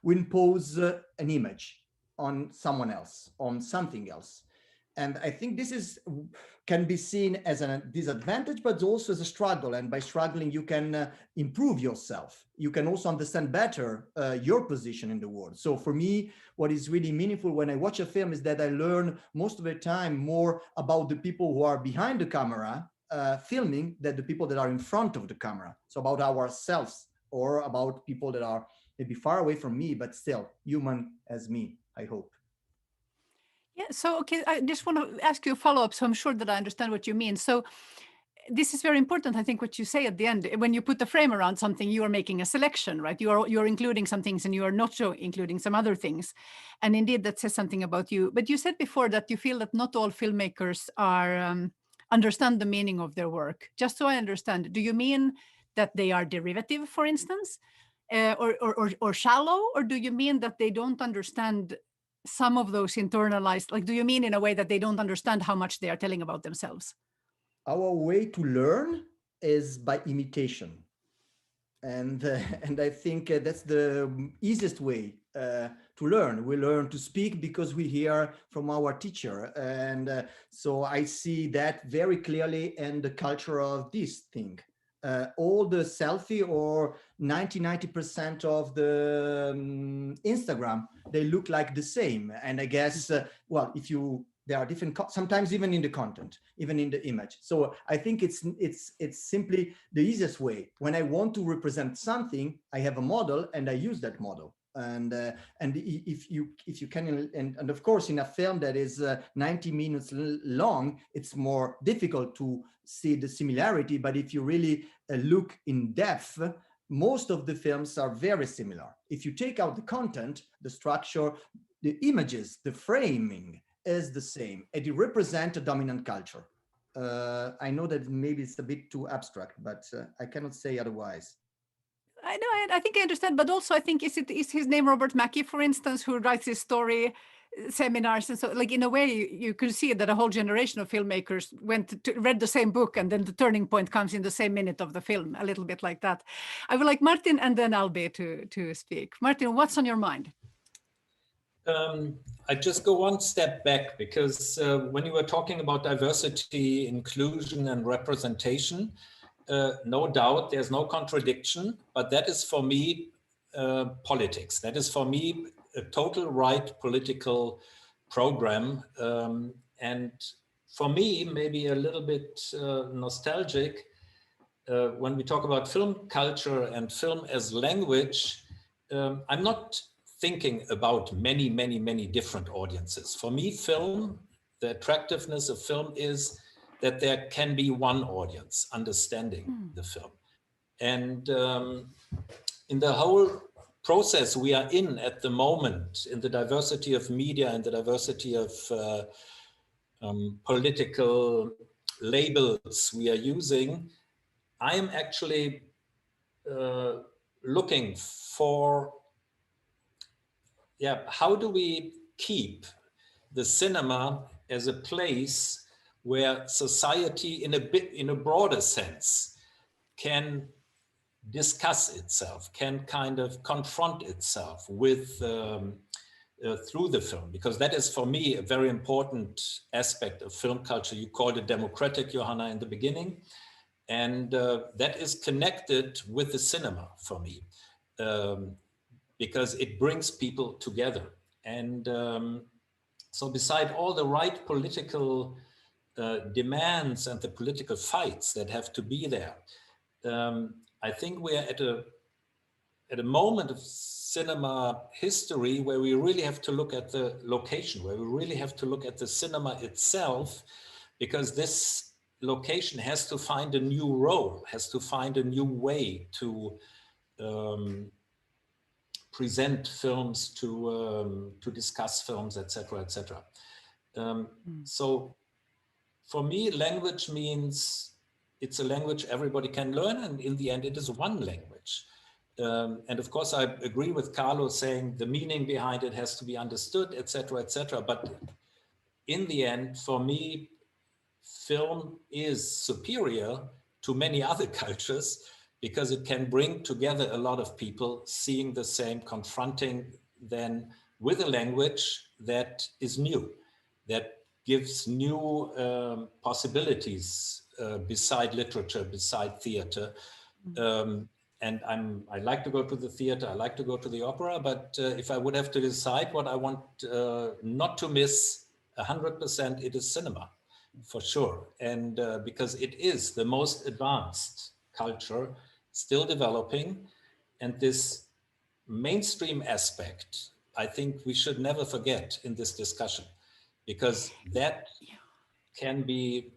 we impose an image on someone else, on something else. And I think this can be seen as a disadvantage, but also as a struggle. And by struggling, you can improve yourself. You can also understand better your position in the world. So for me, what is really meaningful when I watch a film is that I learn most of the time more about the people who are behind the camera filming than the people that are in front of the camera. So about ourselves, or about people that are maybe far away from me, but still human as me, I hope. Yeah, so, okay, I just want to ask you a follow-up, so I'm sure that I understand what you mean. So this is very important, I think, what you say at the end. When you put the frame around something, you are making a selection, right? You're including some things and you are not so including some other things. And indeed, that says something about you. But you said before that you feel that not all filmmakers are understand the meaning of their work. Just so I understand, do you mean that they are derivative, for instance, or shallow? Or do you mean that they don't understand some of those internalized, like, do you mean in a way that they don't understand how much they are telling about themselves? Our way to learn is by imitation. And I think that's the easiest way to learn. We learn to speak because we hear from our teacher. And so I see that very clearly in the culture of this thing. All the selfie or 90% of the Instagram, they look like the same. And I guess, well, there are different, sometimes even in the content, even in the image. So I think it's simply the easiest way. When I want to represent something, I have a model and I use that model. And if you can, and of course, in a film that is 90 minutes long, it's more difficult to see the similarity. But if you really look in depth, most of the films are very similar. If you take out the content, the structure, the images, the framing is the same, and it represents a dominant culture. I know that maybe it's a bit too abstract, but I cannot say otherwise. I know, I think I understand, but also I think is his name Robert Mackey, for instance, who writes his story seminars, and so, like, in a way you could see that a whole generation of filmmakers read the same book, and then the turning point comes in the same minute of the film, a little bit like that. I would like Martin and then Alby to speak. Martin, what's on your mind? I just go one step back, because when you were talking about diversity, inclusion, and representation, no doubt there's no contradiction, but that is for me politics. That is for me a total right political program. And for me, maybe a little bit nostalgic, when we talk about film culture and film as language, I'm not thinking about many different audiences. For me, film, the attractiveness of film is that there can be one audience understanding the film. And in the whole process we are in at the moment, in the diversity of media and the diversity of political labels we are using, I am actually looking for, how do we keep the cinema as a place where society in a broader sense can discuss itself, can kind of confront itself with through the film, because that is for me a very important aspect of film culture. You called it democratic, Johanna, in the beginning, and that is connected with the cinema for me, because it brings people together. And so beside all the right political demands and the political fights that have to be there, I think we are at a moment of cinema history where we really have to look at the location, where we really have to look at the cinema itself, because this location has to find a new role, has to find a new way to present films, to discuss films, etc., etc. So for me, language means it's a language everybody can learn, and in the end, it is one language. And of course, I agree with Carlo saying the meaning behind it has to be understood, etc., etc. But in the end, for me, film is superior to many other cultures because it can bring together a lot of people seeing the same, confronting then with a language that is new, that gives new possibilities beside literature, beside theater. And I like to go to the theater, I like to go to the opera, but if I would have to decide what I want not to miss 100%, it is cinema, for sure. And because it is the most advanced culture, still developing, and this mainstream aspect, I think we should never forget in this discussion, because that can be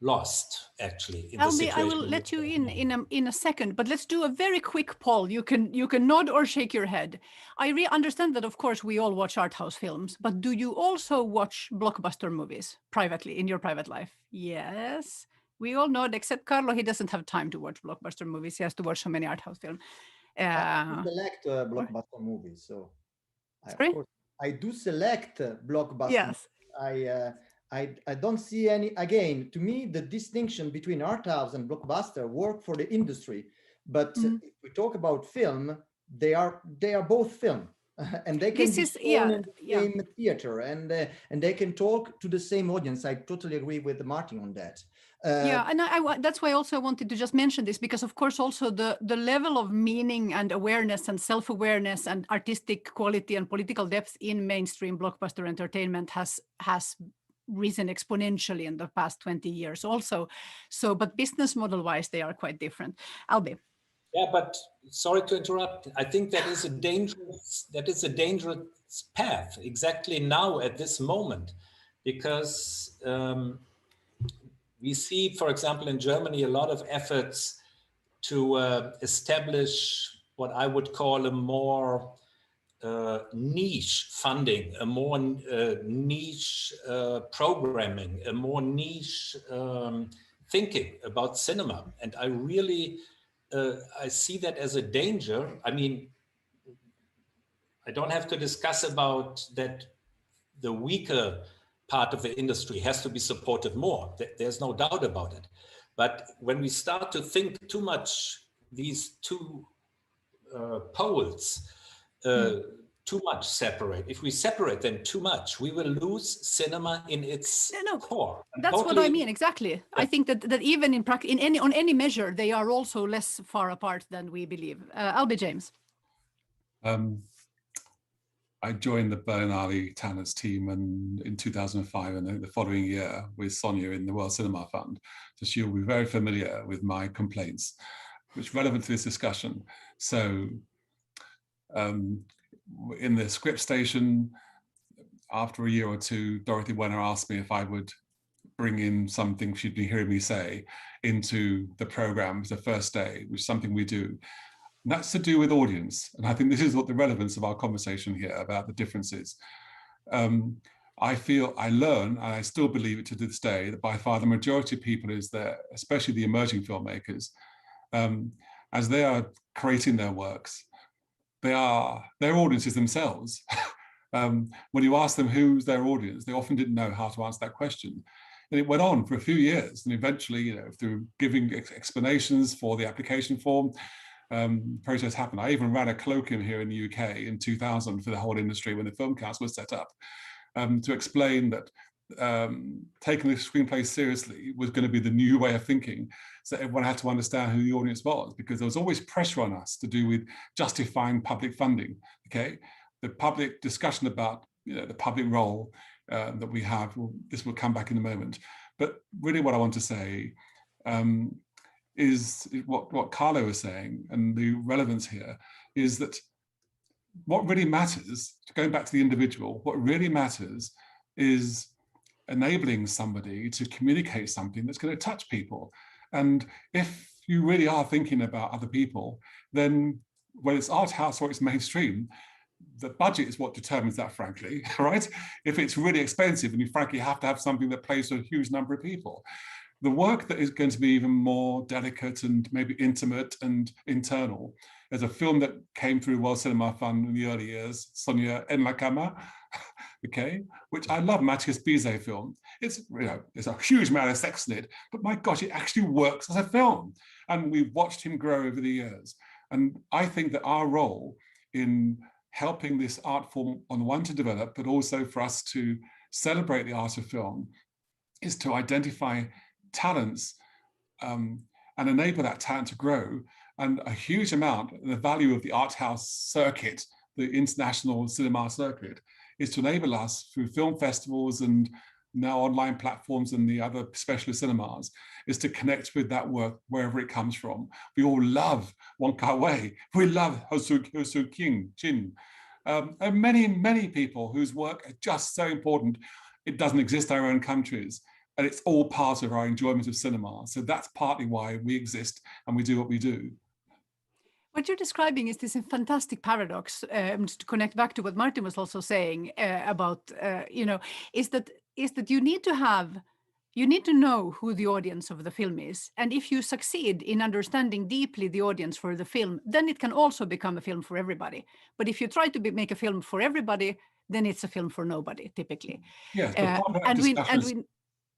lost actually in Alby, the I will let you in a second, but let's do a very quick poll. You can nod or shake your head. I understand that, of course, we all watch art house films, but do you also watch blockbuster movies privately in your private life? Yes, we all nod, except Carlo. He doesn't have time to watch blockbuster movies. He has to watch so many art house films. I select blockbuster movies, so sorry? Of course, I do select blockbuster. Yes. I don't see any, again, to me, the distinction between art house and blockbuster work for the industry. But if we talk about film, they are both film. And they can be shown in the same theater, and they can talk to the same audience. I totally agree with Martin on that. And that's why I also wanted to just mention this, because of course also the level of meaning and awareness and self-awareness and artistic quality and political depth in mainstream blockbuster entertainment has risen exponentially in the past 20 years also. So, but business model wise, they are quite different. Alby. Yeah, but sorry to interrupt. I think that is a dangerous path exactly now at this moment, because we see, for example, in Germany, a lot of efforts to establish what I would call a more niche funding, a more niche programming, a more niche thinking about cinema. And I really, I see that as a danger. I mean, I don't have to discuss about that the weaker part of the industry has to be supported more. There's no doubt about it. But when we start to think too much, these two poles, too much separate. If we separate them too much, we will lose cinema in its core. That's totally, what I mean, exactly. Yeah. I think that even on any measure, they are also less far apart than we believe. Alby James. I joined the Berlinale talents team in 2005, and the following year with Sonja in the World Cinema Fund. So she'll be very familiar with my complaints, which is relevant to this discussion. So in the script station, after a year or two, Dorothy Wenner asked me if I would bring in something she'd been hearing me say into the program the first day, which is something we do. And that's to do with audience. And I think this is what the relevance of our conversation here about the differences. I feel, I learn, and I still believe it to this day, that by far the majority of people is there, especially the emerging filmmakers, as they are creating their works, their audiences themselves. When you ask them who's their audience, they often didn't know how to answer that question. And it went on for a few years, and eventually, through giving explanations for the application form, process happened. I even ran a colloquium here in the UK in 2000 for the whole industry when the Film Council was set up, to explain that taking the screenplay seriously was going to be the new way of thinking. So everyone had to understand who the audience was, because there was always pressure on us to do with justifying public funding. Okay, the public discussion about the public role that we have. This will come back in a moment. But really, what I want to say is what Carlo was saying, and the relevance here is that what really matters, going back to the individual, what really matters is enabling somebody to communicate something that's going to touch people. And if you really are thinking about other people, then whether it's art house or it's mainstream, the budget is what determines that, frankly, right? If it's really expensive and you frankly have to have something that plays to a huge number of people, the work that is going to be even more delicate and maybe intimate and internal, there's a film that came through World Cinema Fund in the early years, Sonja en la Cama, okay, which I love, Matthias Bizet film. It's, there's a huge amount of sex in it, but my gosh, it actually works as a film. And we've watched him grow over the years. And I think that our role in helping this art form on one to develop, but also for us to celebrate the art of film is to identify talents and enable that talent to grow. And a huge amount, the value of the art house circuit, the international cinema circuit, is to enable us through film festivals and now online platforms and the other specialist cinemas, is to connect with that work wherever it comes from. We all love Wong Kar-wai. We love Hosu Chin. And many people whose work is just so important. It doesn't exist in our own countries. And it's all part of our enjoyment of cinema. So that's partly why we exist and we do what we do. What you're describing is this fantastic paradox, to connect back to what Martin was also saying about, is that you need to know who the audience of the film is. And if you succeed in understanding deeply the audience for the film, then it can also become a film for everybody. But if you try to make a film for everybody, then it's a film for nobody, typically. Yes, but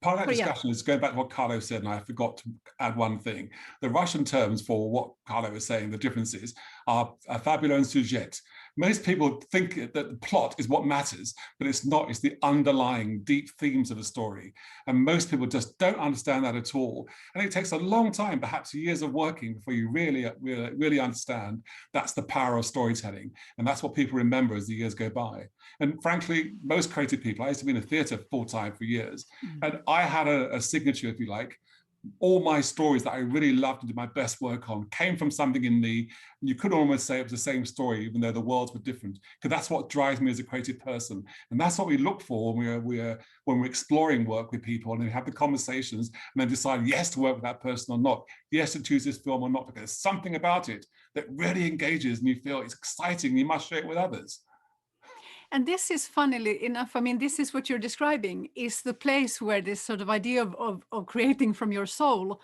part of that discussion is going back to what Carlo said, and I forgot to add one thing. The Russian terms for what Carlo was saying, the differences, are fabula and sujet. Most people think that the plot is what matters, but it's not. It's the underlying deep themes of a story. And most people just don't understand that at all. And it takes a long time, perhaps years of working, before you really understand that's the power of storytelling. And that's what people remember as the years go by. And frankly, most creative people, I used to be in a theatre full-time for years, and I had a signature, if you like. All my stories that I really loved and did my best work on came from something in me. You could almost say it was the same story, even though the worlds were different, because that's what drives me as a creative person. And that's what we look for when we're exploring work with people, and we have the conversations and then decide yes to work with that person or not, yes to choose this film or not, because there's something about it that really engages and you feel it's exciting and you must share it with others. And this is, funnily enough, I mean, this is what you're describing, is the place where this sort of idea of creating from your soul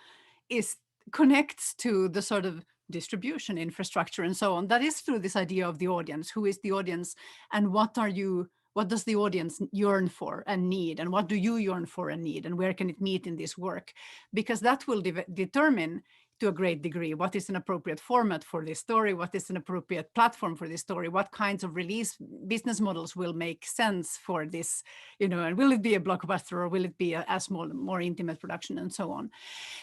connects to the sort of distribution infrastructure and so on. That is through this idea of the audience. Who is the audience, and what does the audience yearn for and need, and what do you yearn for and need, and where can it meet in this work? Because that will determine to a great degree what is an appropriate format for this story, what is an appropriate platform for this story, what kinds of release business models will make sense for this, and will it be a blockbuster or will it be a small, more intimate production, and so on.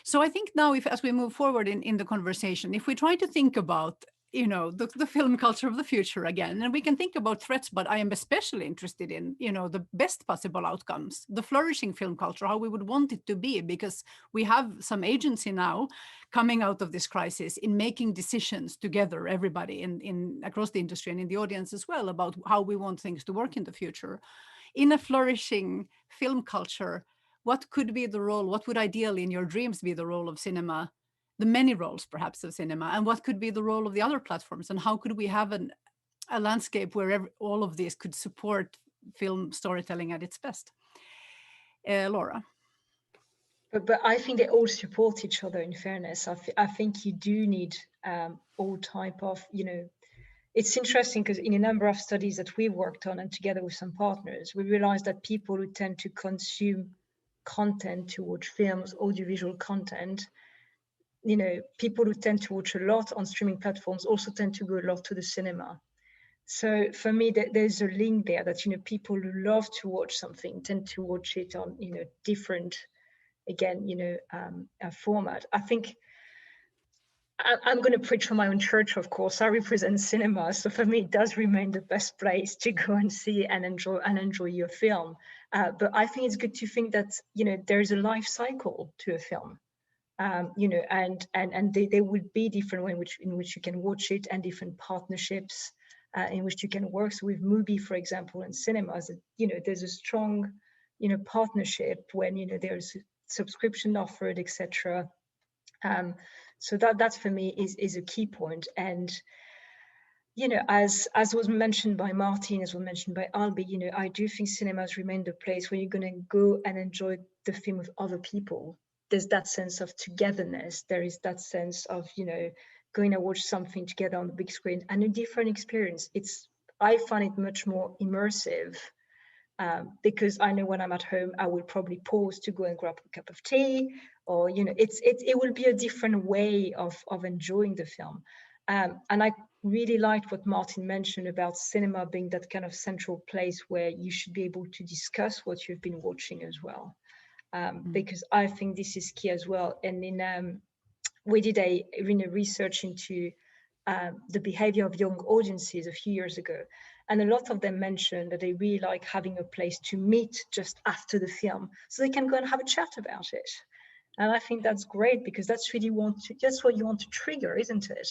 So I think now, as we move forward in the conversation, if we try to think about the film culture of the future again, and we can think about threats, but I am especially interested in, the best possible outcomes, the flourishing film culture, how we would want it to be, because we have some agency now coming out of this crisis in making decisions together, everybody in across the industry and in the audience as well, about how we want things to work in the future. In a flourishing film culture, what could be the role, what would ideally in your dreams be the role of cinema, the many roles perhaps of cinema, and what could be the role of the other platforms, and how could we have a landscape where all of this could support film storytelling at its best? Laura. But I think they all support each other, in fairness. I think you do need all type of, it's interesting because in a number of studies that we've worked on and together with some partners, we realized that people who tend to consume content, to watch films, audiovisual content, people who tend to watch a lot on streaming platforms also tend to go a lot to the cinema. So for me, there's a link there that, people who love to watch something tend to watch it on, different, again, format. I think I'm going to preach for my own church, of course. I represent cinema. So for me, it does remain the best place to go and see and enjoy your film. But I think it's good to think that, there is a life cycle to a film. And there would be different ways in which you can watch it, and different partnerships in which you can work. So with movie, for example, and cinemas, there's a strong, partnership when, there's subscription offered, etc. So that for me is a key point. And, as was mentioned by Martin, as was mentioned by Alby, I do think cinemas remain the place where you're going to go and enjoy the film with other people. There's that sense of togetherness. There is that sense of, going to watch something together on the big screen, and a different experience. I find it much more immersive because I know when I'm at home, I will probably pause to go and grab a cup of tea, or, it will be a different way of enjoying the film. And I really liked what Martin mentioned about cinema being that kind of central place where you should be able to discuss what you've been watching as well. Because I think this is key as well. And in we did a research into the behavior of young audiences a few years ago. And a lot of them mentioned that they really like having a place to meet just after the film so they can go and have a chat about it. And I think that's great because that's really just what you want to trigger, isn't it?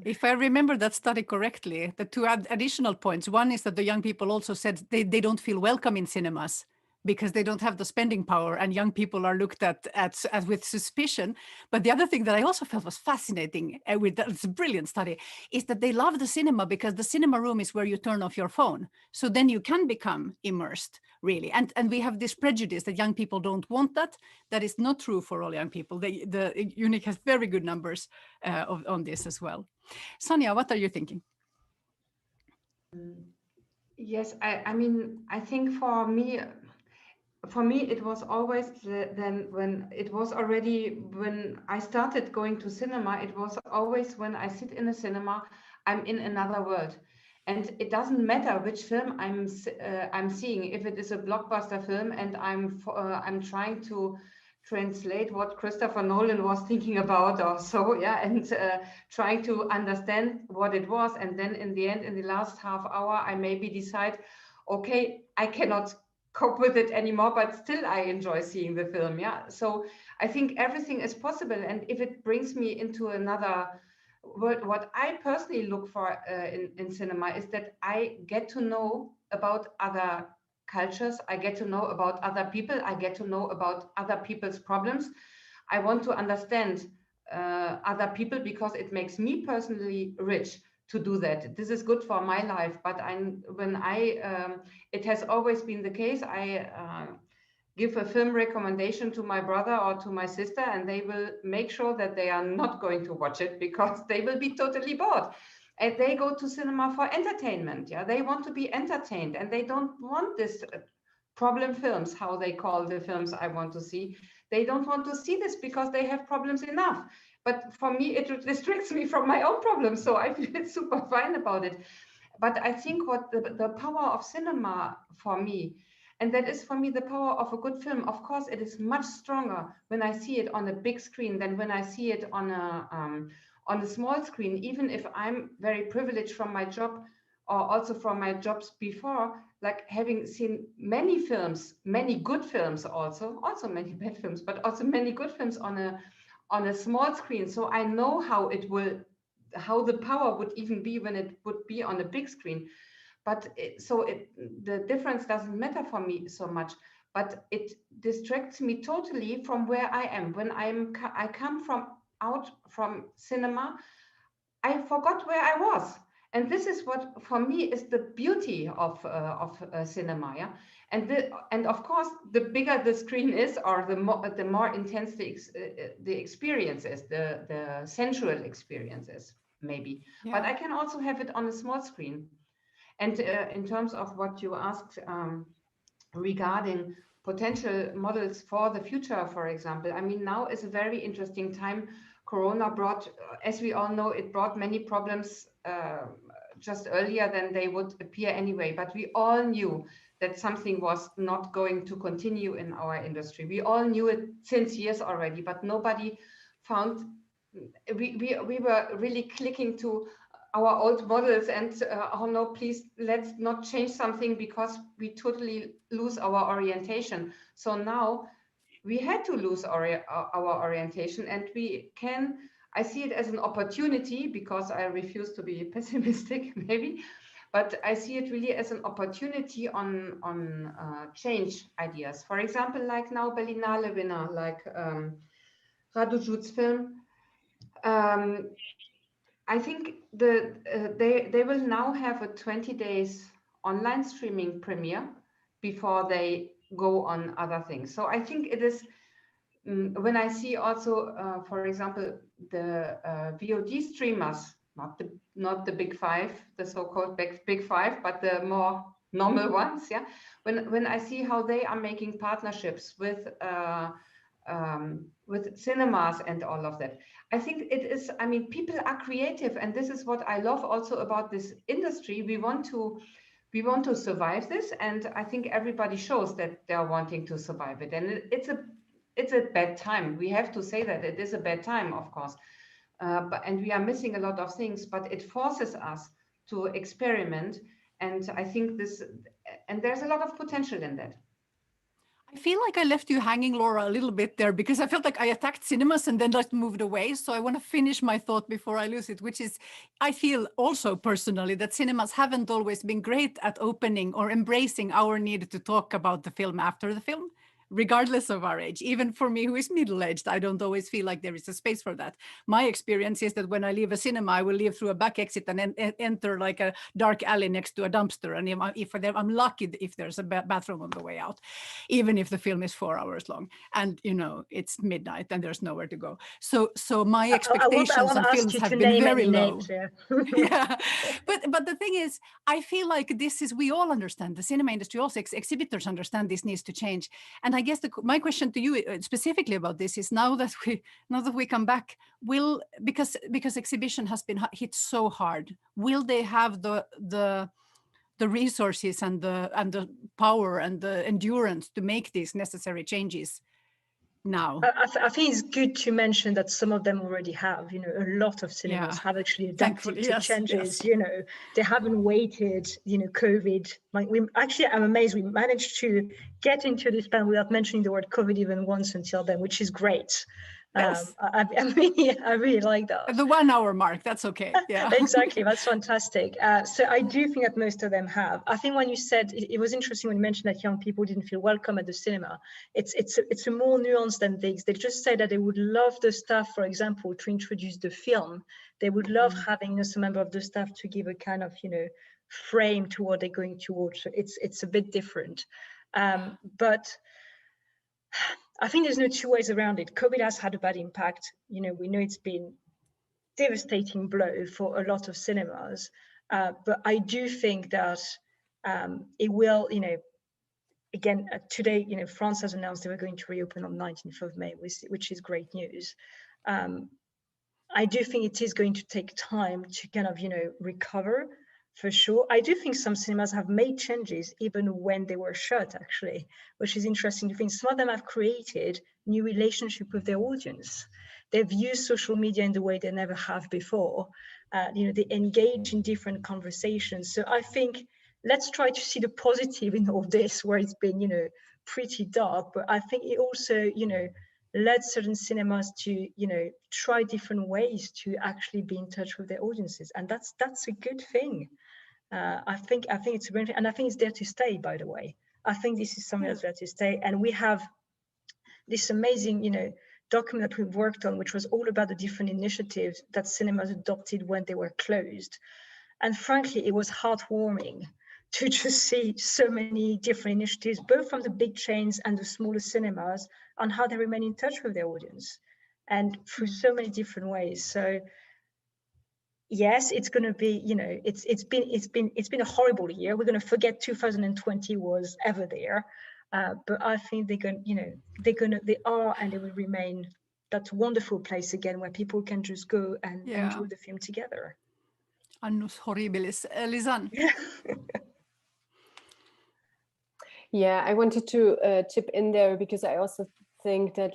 If I remember that study correctly, the two additional points. One is that the young people also said they don't feel welcome in cinemas because they don't have the spending power, and young people are looked at with suspicion. But the other thing that I also felt was fascinating, it's a brilliant study, is that they love the cinema because the cinema room is where you turn off your phone. So then you can become immersed, really. And we have this prejudice that young people don't want that. That is not true for all young people. The UNIC has very good numbers on this as well. Sonja, what are you thinking? Yes, I mean, I think for me, it was always when I started going to cinema, it was always when I sit in a cinema, I'm in another world. And it doesn't matter which film I'm seeing, if it is a blockbuster film and I'm trying to translate what Christopher Nolan was thinking about or so, yeah, and trying to understand what it was. And then in the end, in the last half hour, I maybe decide, okay, I cannot cope with it anymore, but still I enjoy seeing the film. Yeah, so I think everything is possible, and if it brings me into another world, what I personally look for in cinema is that I get to know about other cultures, I get to know about other people, I get to know about other people's problems. I want to understand other people because it makes me personally rich to do that. This is good for my life, but it has always been the case. I give a film recommendation to my brother or to my sister, and they will make sure that they are not going to watch it because they will be totally bored. And they go to cinema for entertainment. Yeah, they want to be entertained, and they don't want this problem films, how they call the films I want to see. They don't want to see this because they have problems enough. But for me, it restricts me from my own problems, so I feel super fine about it. But I think what the power of cinema for me, and that is for me the power of a good film. Of course, it is much stronger when I see it on a big screen than when I see it on a small screen. Even if I'm very privileged from my job, or also from my jobs before, like having seen many films, many good films, also many bad films, but also many good films on a small screen. So I know how the power would even be when it would be on a big screen. But the difference doesn't matter for me so much, but it distracts me totally from where I am. When I come out from cinema, I forgot where I was. And this is what for me is the beauty of cinema, yeah. And of course, the bigger the screen is, or the more intense the experience is, the sensual experience is, maybe. Yeah. But I can also have it on a small screen. And in terms of what you asked regarding potential models for the future, for example, I mean, now is a very interesting time. Corona brought, as we all know, it brought many problems just earlier than they would appear anyway. But we all knew that something was not going to continue in our industry. We all knew it since years already, but nobody found, we were really clicking to our old models and oh no, please, let's not change something because we totally lose our orientation. So now we had to lose our orientation, and I see it as an opportunity, because I refuse to be pessimistic maybe, but I see it really as an opportunity on change ideas. For example, like now Berlinale winner, like Radujut's film. I think they will now have a 20 days online streaming premiere before they go on other things. So I think it is, when I see also, for example, the VOD streamers, not the big five, the so-called big five, but the more normal ones, yeah. When I see how they are making partnerships with cinemas and all of that. I think it is, I mean, people are creative, and this is what I love also about this industry. We want to survive this, and I think everybody shows that they're wanting to survive it. And it's a bad time. We have to say that it is a bad time, of course, and we are missing a lot of things, but it forces us to experiment. And I think there's a lot of potential in that. I feel like I left you hanging, Laura, a little bit there, because I felt like I attacked cinemas and then just moved away. So I want to finish my thought before I lose it, which is, I feel also personally that cinemas haven't always been great at opening or embracing our need to talk about the film after the film, regardless of our age. Even for me, who is middle-aged, I don't always feel like there is a space for that. My experience is that when I leave a cinema, I will leave through a back exit and enter like a dark alley next to a dumpster. And if I'm lucky if there's a bathroom on the way out, even if the film is 4 hours long and, you know, it's midnight and there's nowhere to go. So my expectations on films have been very low. Yeah, but the thing is, I feel like we all understand, the cinema industry, also exhibitors understand this needs to change. And I guess my question to you specifically about this is, now that we come back, because exhibition has been hit so hard, will they have the resources and the power and the endurance to make these necessary changes now? I think it's good to mention that some of them already have, you know, a lot of cinemas have actually adapted to changes. You know, they haven't waited, you know, COVID. Like I'm amazed we managed to get into this panel without mentioning the word COVID even once until then, which is great. Yes. I really like that. The 1 hour mark, that's okay. Yeah, exactly. That's fantastic. So I do think that most of them have. I think when you said, it was interesting when you mentioned that young people didn't feel welcome at the cinema. It's a more nuanced than this. They just say that they would love the staff, for example, to introduce the film. They would love having, you know, some member of the staff to give a kind of, you know, frame to what they're going to watch. So it's a bit different. But I think there's no two ways around it. COVID has had a bad impact. You know, we know it's been devastating blow for a lot of cinemas. But I do think that it will, you know, again, today, you know, France has announced they were going to reopen on 19th of May, which is great news. I do think it is going to take time to kind of, you know, recover. For sure. I do think some cinemas have made changes even when they were shut, actually, which is interesting to think. Some of them have created new relationship with their audience. They've used social media in the way they never have before. You know, they engage in different conversations. So I think let's try to see the positive in all this, where it's been, you know, pretty dark. But I think it also, you know, led certain cinemas to, you know, try different ways to actually be in touch with their audiences, and that's a good thing. I think it's brilliant, and I think it's there to stay. By the way, I think this is something that's there to stay, and we have this amazing, you know, document that we've worked on, which was all about the different initiatives that cinemas adopted when they were closed, and frankly, it was heartwarming to just see so many different initiatives, both from the big chains and the smaller cinemas, on how they remain in touch with their audience, and through so many different ways. So yes, it's going to be, you know, it's been a horrible year. We're going to forget 2020 was ever there, but I think they are, and they will remain that wonderful place again where people can just go and enjoy the film together. Annus horribilis, Lisanne. Yeah, I wanted to chip in there because I also think that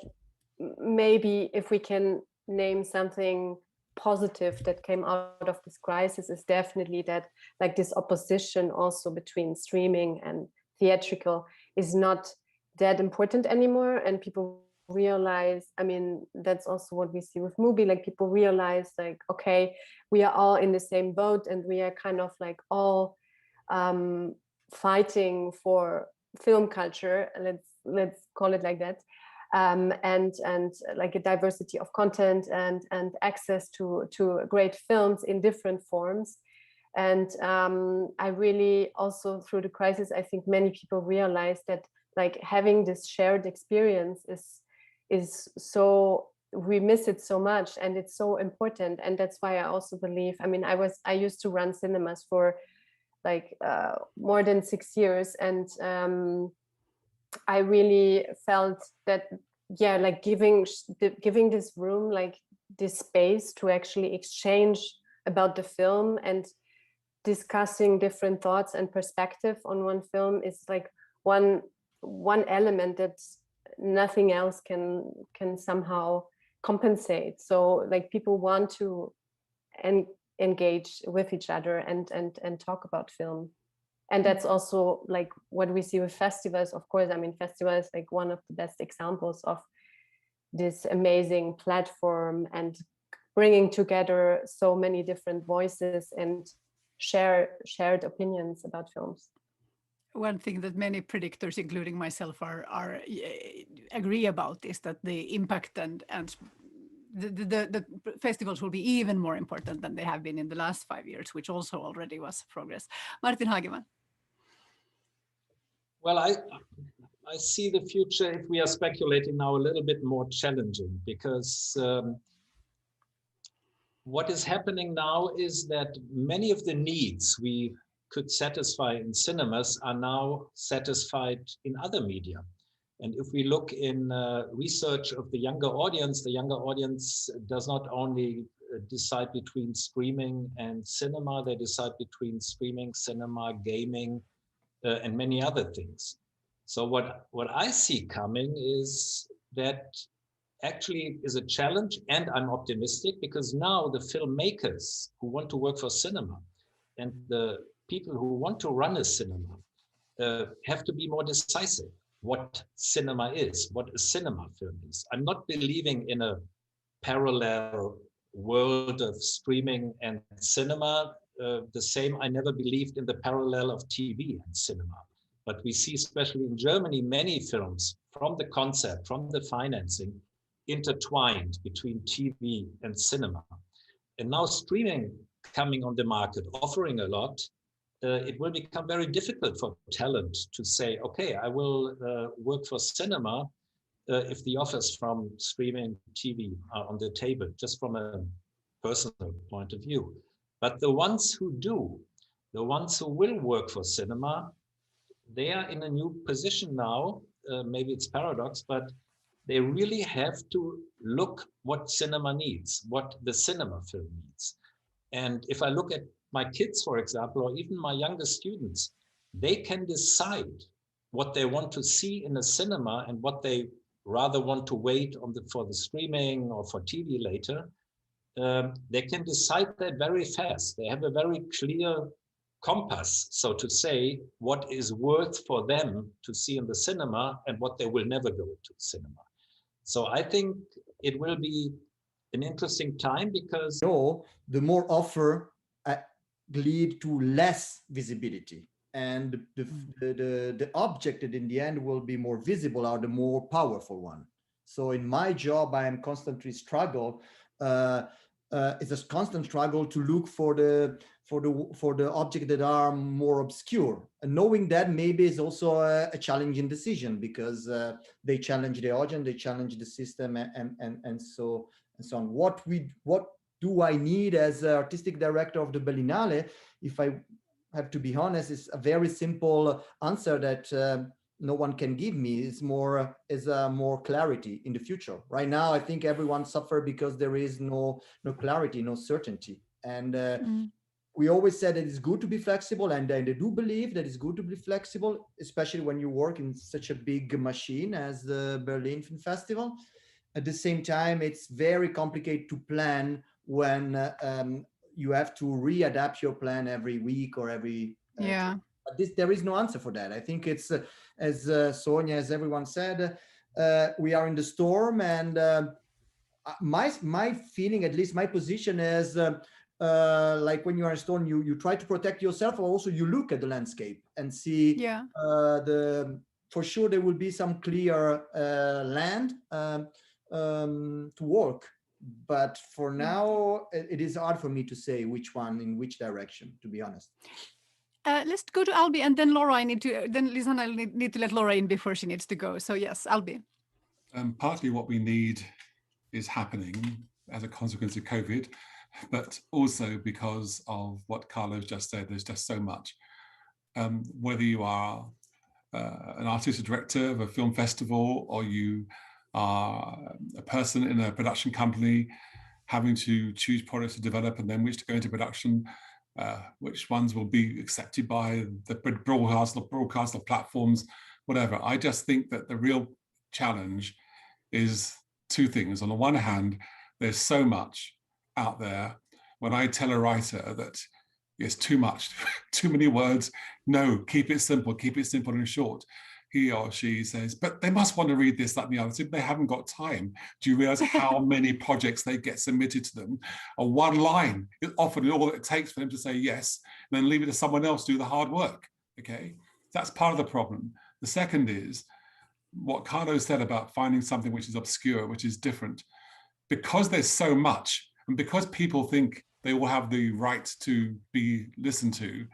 maybe if we can name something positive that came out of this crisis, is definitely that, like, this opposition also between streaming and theatrical is not that important anymore, and people realize, I mean, that's also what we see with movie, like people realize, like, okay, we are all in the same boat and we are kind of like all fighting for film culture, let's call it like that. And like a diversity of content and access to great films in different forms. And I really also, through the crisis, I think many people realize that, like, having this shared experience is so, we miss it so much, and it's so important. And that's why I also believe, I mean, I used to run cinemas for like more than 6 years, and I really felt that yeah, like giving this room, like this space to actually exchange about the film and discussing different thoughts and perspective on one film is like one element that nothing else can somehow compensate. So like people want to engage with each other and talk about film. And that's also like what we see with festivals. Of course, I mean, festival is like one of the best examples of this amazing platform and bringing together so many different voices and shared opinions about films. One thing that many predictors, including myself, agree about is that the impact and the festivals will be even more important than they have been in the last 5 years, which also already was progress. Martin Hagemann. Well, I see the future, if we are speculating now, a little bit more challenging, because what is happening now is that many of the needs we could satisfy in cinemas are now satisfied in other media. And if we look in research of the younger audience does not only decide between streaming and cinema, they decide between streaming, cinema, gaming, and many other things. So what I see coming is that actually is a challenge, and I'm optimistic because now the filmmakers who want to work for cinema and the people who want to run a cinema have to be more decisive what cinema is, what a cinema film is. I'm not believing in a parallel world of streaming and cinema. The same, I never believed in the parallel of TV and cinema. But we see, especially in Germany, many films from the concept, from the financing, intertwined between TV and cinema. And now streaming coming on the market, offering a lot, it will become very difficult for talent to say, okay, I will work for cinema if the offers from streaming TV are on the table, just from a personal point of view. But the ones who do, the ones who will work for cinema, they are in a new position now. Maybe it's paradox, but they really have to look what cinema needs, what the cinema film needs. And if I look at my kids, for example, or even my younger students, they can decide what they want to see in a cinema and what they rather want to wait on for the streaming or for TV later. They can decide that very fast. They have a very clear compass, so to say, what is worth for them to see in the cinema and what they will never go to cinema. So I think it will be an interesting time because the more offer lead to less visibility, and the object in the end will be more visible are the more powerful one. So in my job, I am constantly struggle. It's a constant struggle to look for the objects that are more obscure, and knowing that maybe is also a challenging decision because they challenge the audience, they challenge the system, and so on. What do I need as an artistic director of the Berlinale? If I have to be honest, it's a very simple answer that no one can give me. Is more clarity in the future. Right now, I think everyone suffers because there is no clarity, no certainty. And we always said that it's good to be flexible, and I do believe that it's good to be flexible, especially when you work in such a big machine as the Berlin Film Festival. At the same time, it's very complicated to plan when you have to readapt your plan every week or every but there is no answer for that. I think it's as Sonja, as everyone said, we are in the storm, and my feeling, at least my position, is like when you are in a storm, you try to protect yourself, or also you look at the landscape and see for sure there will be some clear land to walk. But for now, it is hard for me to say which one in which direction, to be honest. Let's go to Alby, and then Laura. Then Lisanne, I need to let Laura in before she needs to go. So yes, Alby. Partly what we need is happening as a consequence of COVID, but also because of what Carlo just said. There's just so much. Whether you are an artistic director of a film festival, or you are a person in a production company having to choose products to develop and then which to go into production, which ones will be accepted by the broadcaster platforms, whatever. I just think that the real challenge is two things. On the one hand, there's so much out there. When I tell a writer that it's too much, too many words, no, keep it simple and short. He or she says, but they must want to read this, that, and the other. So they haven't got time. Do you realize how many projects they get submitted to them? A one line is often all that it takes for them to say yes, and then leave it to someone else to do the hard work, okay? That's part of the problem. The second is what Carlo said about finding something which is obscure, which is different. Because there's so much, and because people think they will have the right to be listened to,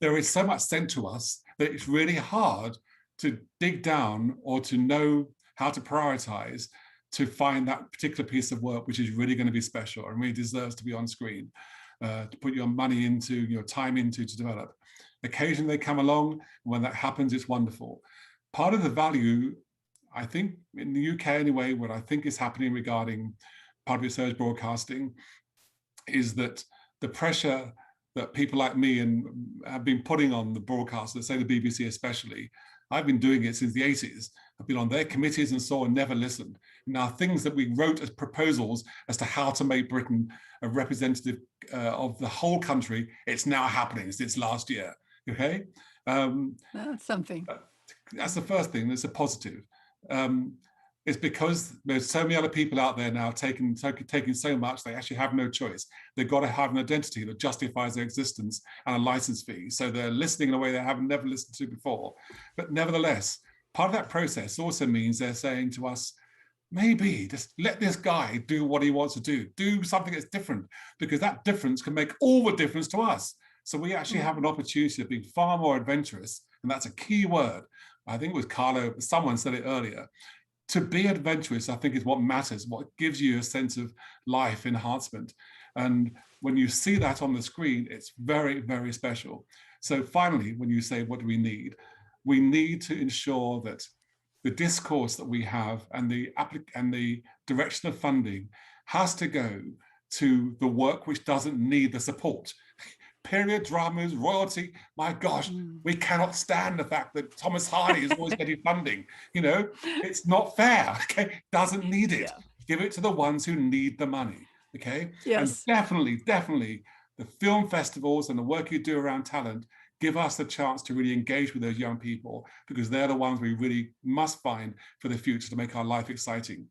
there is so much sent to us that it's really hard to dig down or to know how to prioritize to find that particular piece of work which is really going to be special and really deserves to be on screen, to put your money into, your time into, to develop. Occasionally they come along, and when that happens, it's wonderful. Part of the value, I think, in the UK anyway, what I think is happening regarding public service broadcasting is that the pressure that people like me and have been putting on the broadcasters, say the BBC especially, I've been doing it since the 80s. I've been on their committees and so on, never listened. Now, things that we wrote as proposals as to how to make Britain a representative of the whole country, it's now happening since last year, okay? That's something. That's the first thing, that's a positive. It's because there's so many other people out there now taking so much, they actually have no choice. They've got to have an identity that justifies their existence and a license fee. So they're listening in a way they haven't never listened to before. But nevertheless, part of that process also means they're saying to us, maybe just let this guy do what he wants to do something that's different, because that difference can make all the difference to us. So we actually have an opportunity of being far more adventurous, and that's a key word. I think it was Carlo, someone said it earlier. To be adventurous, I think, is what matters, what gives you a sense of life enhancement. And when you see that on the screen, it's very, very special. So finally, when you say, what do we need? We need to ensure that the discourse that we have and the direction of funding has to go to the work which doesn't need the support. Period dramas, royalty, my gosh, we cannot stand the fact that Thomas Hardy is always getting funding. It's not fair, okay? Doesn't need it. Yeah. Give it to the ones who need the money, okay? Yes. And definitely, the film festivals and the work you do around talent give us the chance to really engage with those young people, because they're the ones we really must find for the future to make our life exciting.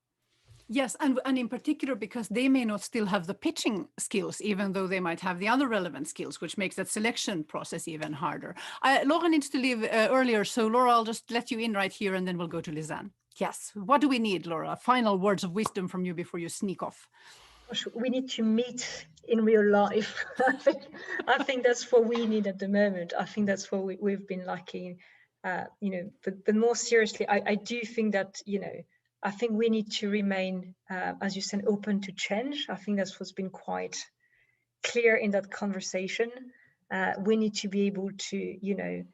Yes, and in particular, because they may not still have the pitching skills, even though they might have the other relevant skills, which makes that selection process even harder. Laura needs to leave earlier, so Laura, I'll just let you in right here, and then we'll go to Lisanne. Yes, what do we need, Laura? Final words of wisdom from you before you sneak off. We need to meet in real life. I think that's what we need at the moment. I think that's what we've been lacking. But more seriously, I do think that, I think we need to remain, as you said, open to change. I think that's what's been quite clear in that conversation. We need to be able to,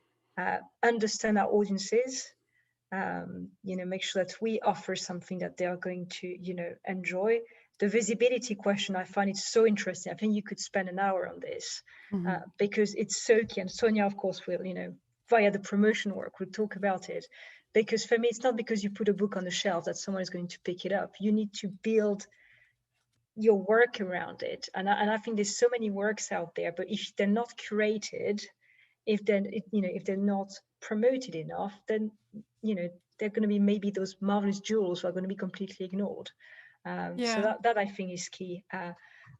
understand our audiences, make sure that we offer something that they are going to, enjoy. The visibility question, I find it so interesting. I think you could spend an hour on this because it's so key. And Sonja, of course, will, via the promotion work, we'll talk about it. Because for me, it's not because you put a book on the shelf that someone is going to pick it up. You need to build your work around it. And I think there's so many works out there, but if they're not curated, if they're not promoted enough, then, they're going to be maybe those marvelous jewels are going to be completely ignored. So that I think is key.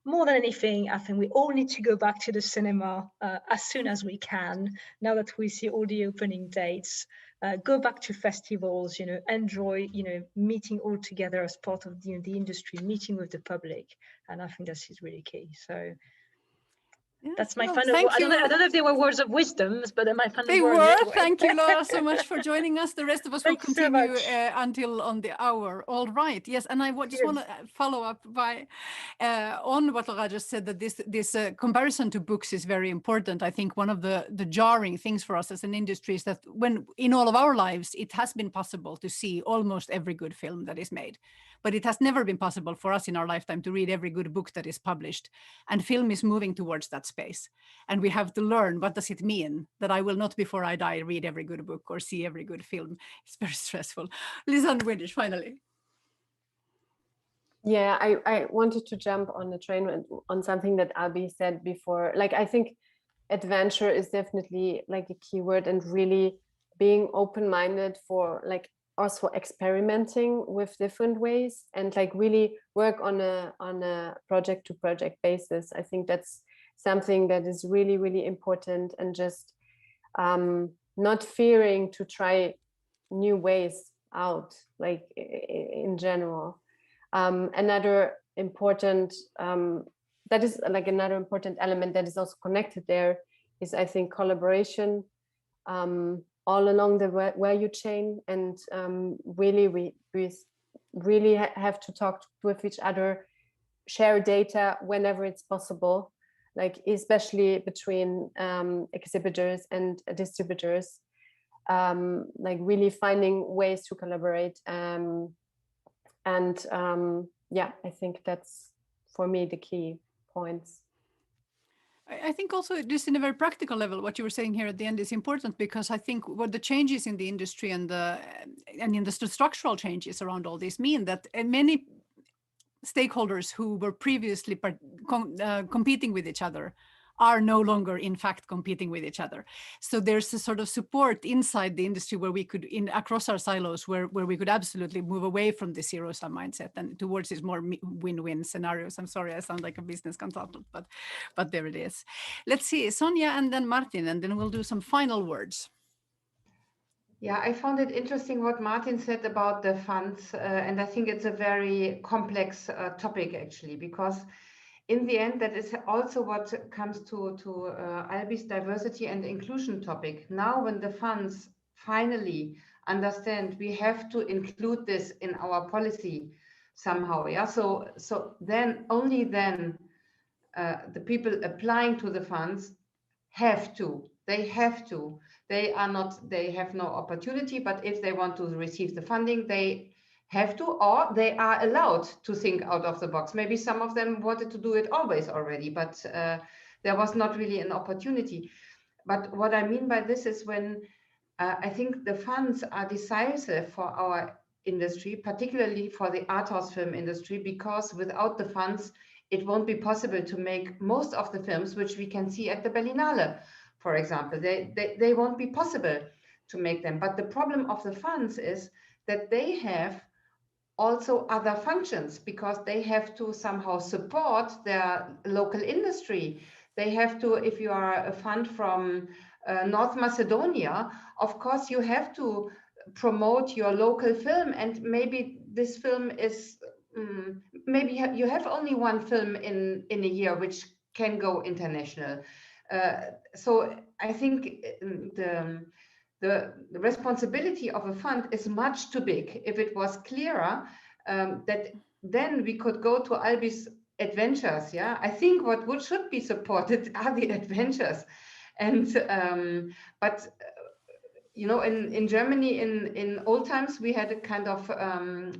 More than anything, I think we all need to go back to the cinema as soon as we can, now that we see all the opening dates. Go back to festivals, enjoy, meeting all together as part of the industry, meeting with the public. And I think this is really key. So That's my no, final word. I don't know if they were words of wisdom, but they're my final word. They were. Anyway. Thank you, Laura, so much for joining us. The rest of us will continue until on the hour. All right. Yes, and I just want to follow up by on what Laura just said, that this comparison to books is very important. I think one of the jarring things for us as an industry is that when in all of our lives, it has been possible to see almost every good film that is made. But it has never been possible for us in our lifetime to read every good book that is published. And film is moving towards that space. And we have to learn, what does it mean that I will not before I die read every good book or see every good film? It's very stressful. Lisa and Windish, finally. Yeah, I wanted to jump on the train on something that Alby said before. Like, I think adventure is definitely like a keyword, and really being open-minded for like also experimenting with different ways, and like really work on a project to project basis. I think that's something that is really, really important, and just not fearing to try new ways out, like in general. Another important that is like another important element that is also connected there is, I think, collaboration all along the value chain, and really we really have to talk with each other, share data whenever it's possible, like especially between exhibitors and distributors, like really finding ways to collaborate. Yeah, I think that's for me the key points. I think also just in a very practical level, what you were saying here at the end is important, because I think what the changes in the industry and in the structural changes around all this mean that many stakeholders who were previously competing with each other are no longer in fact competing with each other. So there's a sort of support inside the industry where we could, across our silos, where we could absolutely move away from the zero-sum mindset and towards these more win-win scenarios. I'm sorry, I sound like a business consultant, but there it is. Let's see, Sonja and then Martin, and then we'll do some final words. Yeah, I found it interesting what Martin said about the funds, and I think it's a very complex topic actually, because in the end, that is also what comes to Alby's diversity and inclusion topic. Now, when the funds finally understand we have to include this in our policy somehow, yeah. So then only then the people applying to the funds have to. They have to. They are not. They have no opportunity. But if they want to receive the funding, they have to, or they are allowed to think out of the box. Maybe some of them wanted to do it always already, but there was not really an opportunity. But what I mean by this is when I think the funds are decisive for our industry, particularly for the art house film industry, because without the funds, it won't be possible to make most of the films which we can see at the Berlinale, for example. They won't be possible to make them. But the problem of the funds is that they have also other functions, because they have to somehow support their local industry. They have to, if you are a fund from North Macedonia, of course you have to promote your local film, and maybe this film is, maybe you have only one film in a year which can go international. So I think the responsibility of a fund is much too big. If it was clearer, that then we could go to Alby's adventures. Yeah, I think what should be supported are the adventures, and but you know, in Germany in old times we had a kind of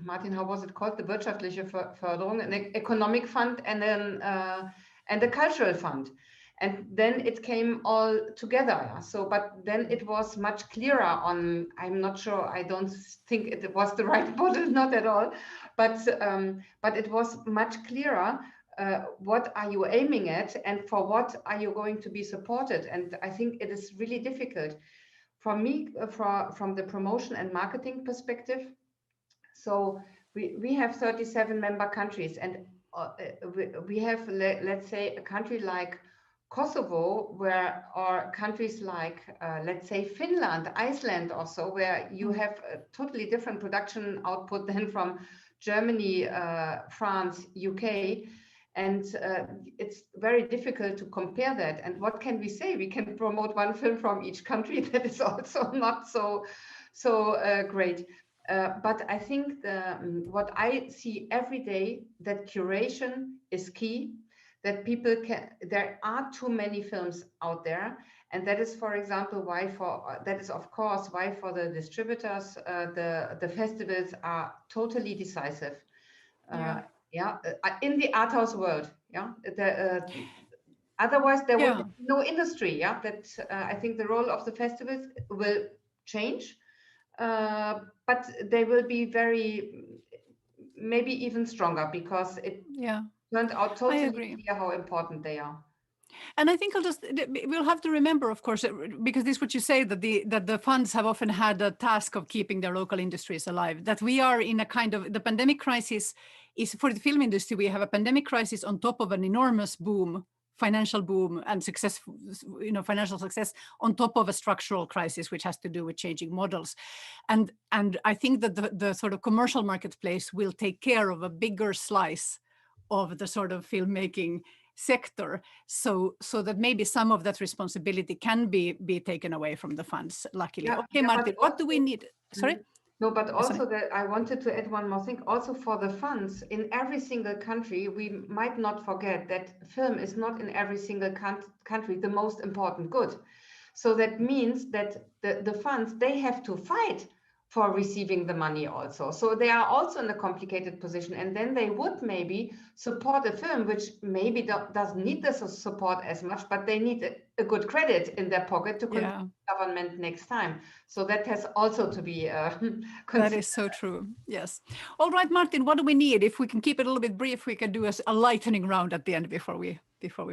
Martin, how was it called? The wirtschaftliche Förderung, an economic fund, and then and a cultural fund. And then it came all together. So, but then it was much clearer on, I'm not sure, I don't think it was the right model, not at all, but it was much clearer what are you aiming at and for what are you going to be supported. And I think it is really difficult for me from the promotion and marketing perspective. So we have 37 member countries, and we have, let's say, a country like Kosovo, or countries like, let's say, Finland, Iceland also, where you have a totally different production output than from Germany, France, UK. And it's very difficult to compare that. And what can we say? We can promote one film from each country. That is also not so great. But I think what I see every day, that curation is key, that people can, there are too many films out there. And that is, for example, why that is, of course, why for the distributors, the festivals are totally decisive. In the art house world, otherwise there will be no industry. That I think the role of the festivals will change, but they will be maybe even stronger, because it turned out totally clear how important they are. And I think we'll have to remember, of course, because this is what you say, that the funds have often had a task of keeping their local industries alive, that we are in a kind of, the pandemic crisis is, for the film industry, we have a pandemic crisis on top of an enormous boom, financial boom and success, financial success, on top of a structural crisis, which has to do with changing models. And I think that the sort of commercial marketplace will take care of a bigger slice of the sort of filmmaking sector, so that maybe some of that responsibility can be taken away from the funds, luckily. Martin, what do we need? Sorry? No, but also that I wanted to add one more thing. Also for the funds, in every single country, we might not forget that film is not in every single country the most important good. So that means that the funds, they have to fight for receiving the money also. So they are also in a complicated position, and then they would maybe support a film which maybe doesn't need the support as much, but they need a good credit in their pocket to convince government next time. So that has also to be considered. That is so true, yes. All right, Martin, what do we need? If we can keep it a little bit brief, we can do a lightning round at the end before we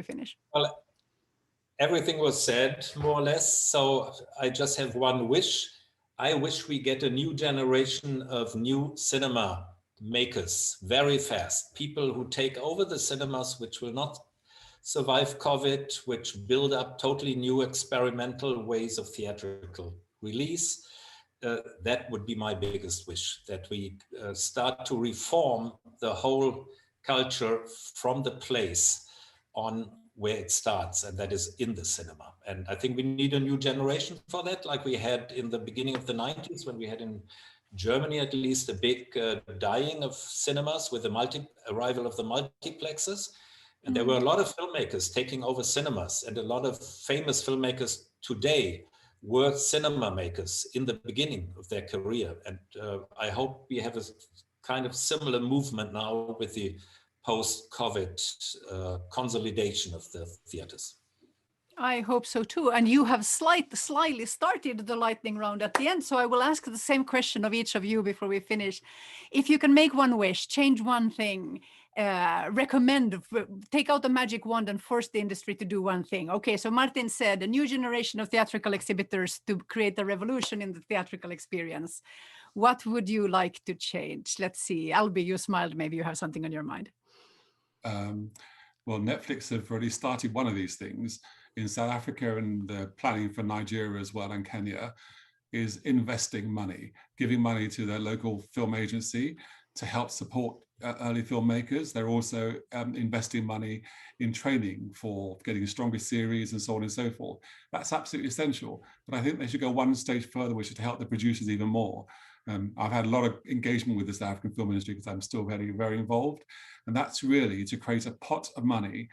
finish. Well, everything was said, more or less, so I just have one wish. I wish we get a new generation of new cinema makers very fast. People who take over the cinemas, which will not survive COVID, which build up totally new experimental ways of theatrical release. That would be my biggest wish, that we start to reform the whole culture from the place on where it starts, and that is in the cinema. And I think we need a new generation for that, like we had in the beginning of the 90s, when we had in Germany at least a big dying of cinemas with the arrival of the multiplexes. And there were a lot of filmmakers taking over cinemas, and a lot of famous filmmakers today were cinema makers in the beginning of their career. And I hope we have a kind of similar movement now with the post-COVID consolidation of the theaters. I hope so too. And you have slightly started the lightning round at the end. So I will ask the same question of each of you before we finish. If you can make one wish, change one thing, recommend, take out the magic wand and force the industry to do one thing. Okay, so Martin said a new generation of theatrical exhibitors to create a revolution in the theatrical experience. What would you like to change? Let's see. Alby, you smiled. Maybe you have something on your mind. Well, Netflix have already started one of these things in South Africa, and they're planning for Nigeria as well, and Kenya, is investing money, giving money to their local film agency to help support early filmmakers. They're also investing money in training for getting a stronger series and so on and so forth. That's absolutely essential. But I think they should go one stage further, which is to help the producers even more. I've had a lot of engagement with the South African film industry because I'm still very, very involved. And that's really to create a pot of money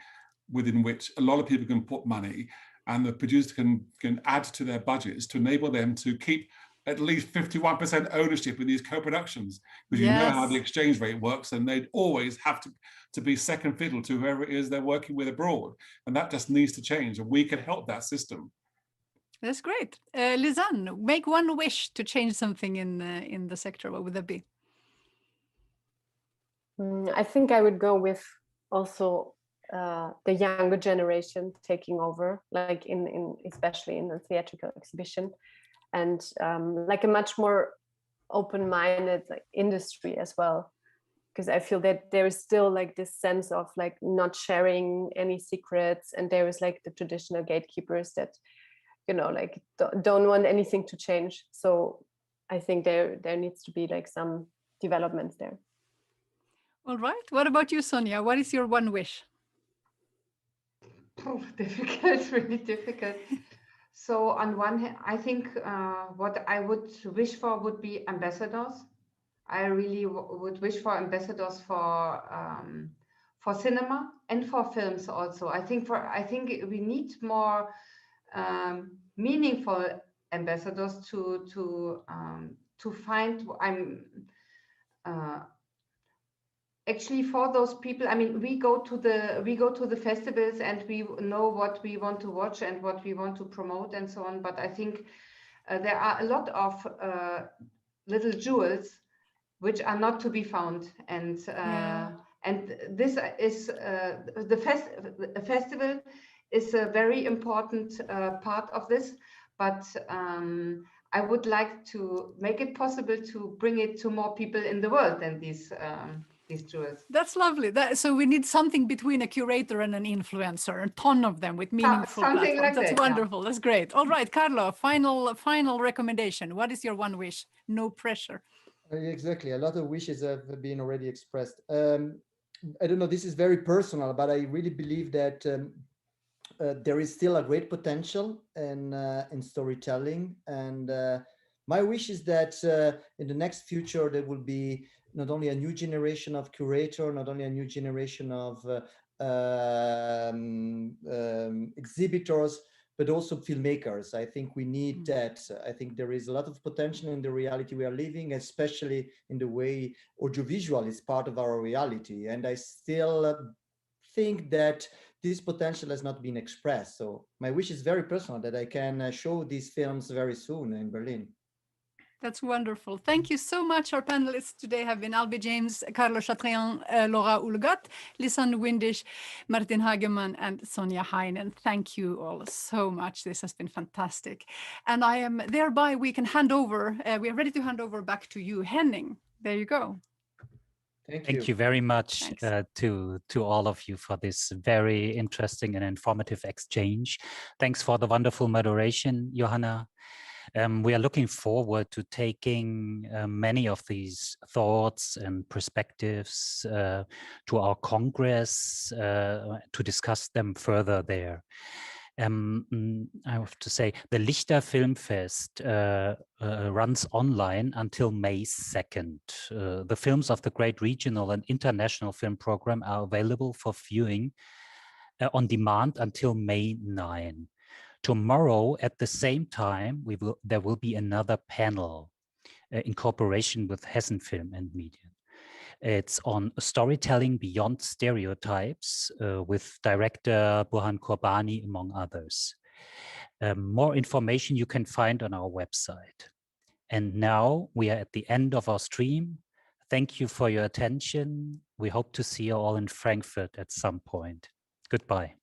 within which a lot of people can put money, and the producers can add to their budgets to enable them to keep at least 51% ownership in these co-productions, because you know how the exchange rate works, and they'd always have to be second fiddle to whoever it is they're working with abroad. And that just needs to change, and we can help that system. That's great. Lisanne, make one wish to change something in the sector. What would that be? I think I would go with also the younger generation taking over, like especially in the theatrical exhibition, and like a much more open-minded industry as well, because I feel that there is still like this sense of like not sharing any secrets, and there is like the traditional gatekeepers that, you know, like don't want anything to change. So I think there needs to be like some developments there. All right. What about you, Sonja? What is your one wish? Oh, difficult, really difficult. So on one hand, I think what I would wish for would be ambassadors. I really would wish for ambassadors for cinema and for films also. I think we need more meaningful ambassadors to find. Actually, for those people, I mean, we go to the festivals and we know what we want to watch and what we want to promote and so on. But I think there are a lot of little jewels which are not to be found, and this is the festival is a very important part of this. But I would like to make it possible to bring it to more people in the world than these jewels. That's lovely. So we need something between a curator and an influencer, a ton of them with meaningful platforms. Like That's that, wonderful. Yeah. That's great. All right, Carlo, final recommendation. What is your one wish? No pressure. Exactly. A lot of wishes have been already expressed. I don't know, this is very personal, but I really believe that there is still a great potential in storytelling. And my wish is that in the next future, there will be not only a new generation of curator, not only a new generation of exhibitors, but also filmmakers. I think we need that. I think there is a lot of potential in the reality we are living, especially in the way audiovisual is part of our reality. And I still think that this potential has not been expressed. So my wish is very personal, that I can show these films very soon in Berlin. That's wonderful. Thank you so much. Our panelists today have been Alby James, Carlo Chatrian, Laura Houlgatte, Lisanne Windisch, Martin Hagemann, and Sonja Heinen. Thank you all so much. This has been fantastic. And I am thereby we can hand over, we are ready to hand over back to you, Henning. There you go. Thank you very much to all of you for this very interesting and informative exchange. Thanks for the wonderful moderation, Johanna. We are looking forward to taking many of these thoughts and perspectives to our Congress to discuss them further there. I have to say, the LICHTER Filmfest runs online until May 2nd. The films of the great regional and international film program are available for viewing on demand until May 9. Tomorrow at the same time, there will be another panel in cooperation with Hessen Film and Media. It's on storytelling beyond stereotypes with director Burhan Korbani, among others. More information you can find on our website. And now we are at the end of our stream. Thank you for your attention. We hope to see you all in Frankfurt at some point. Goodbye.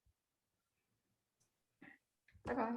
Bye-bye.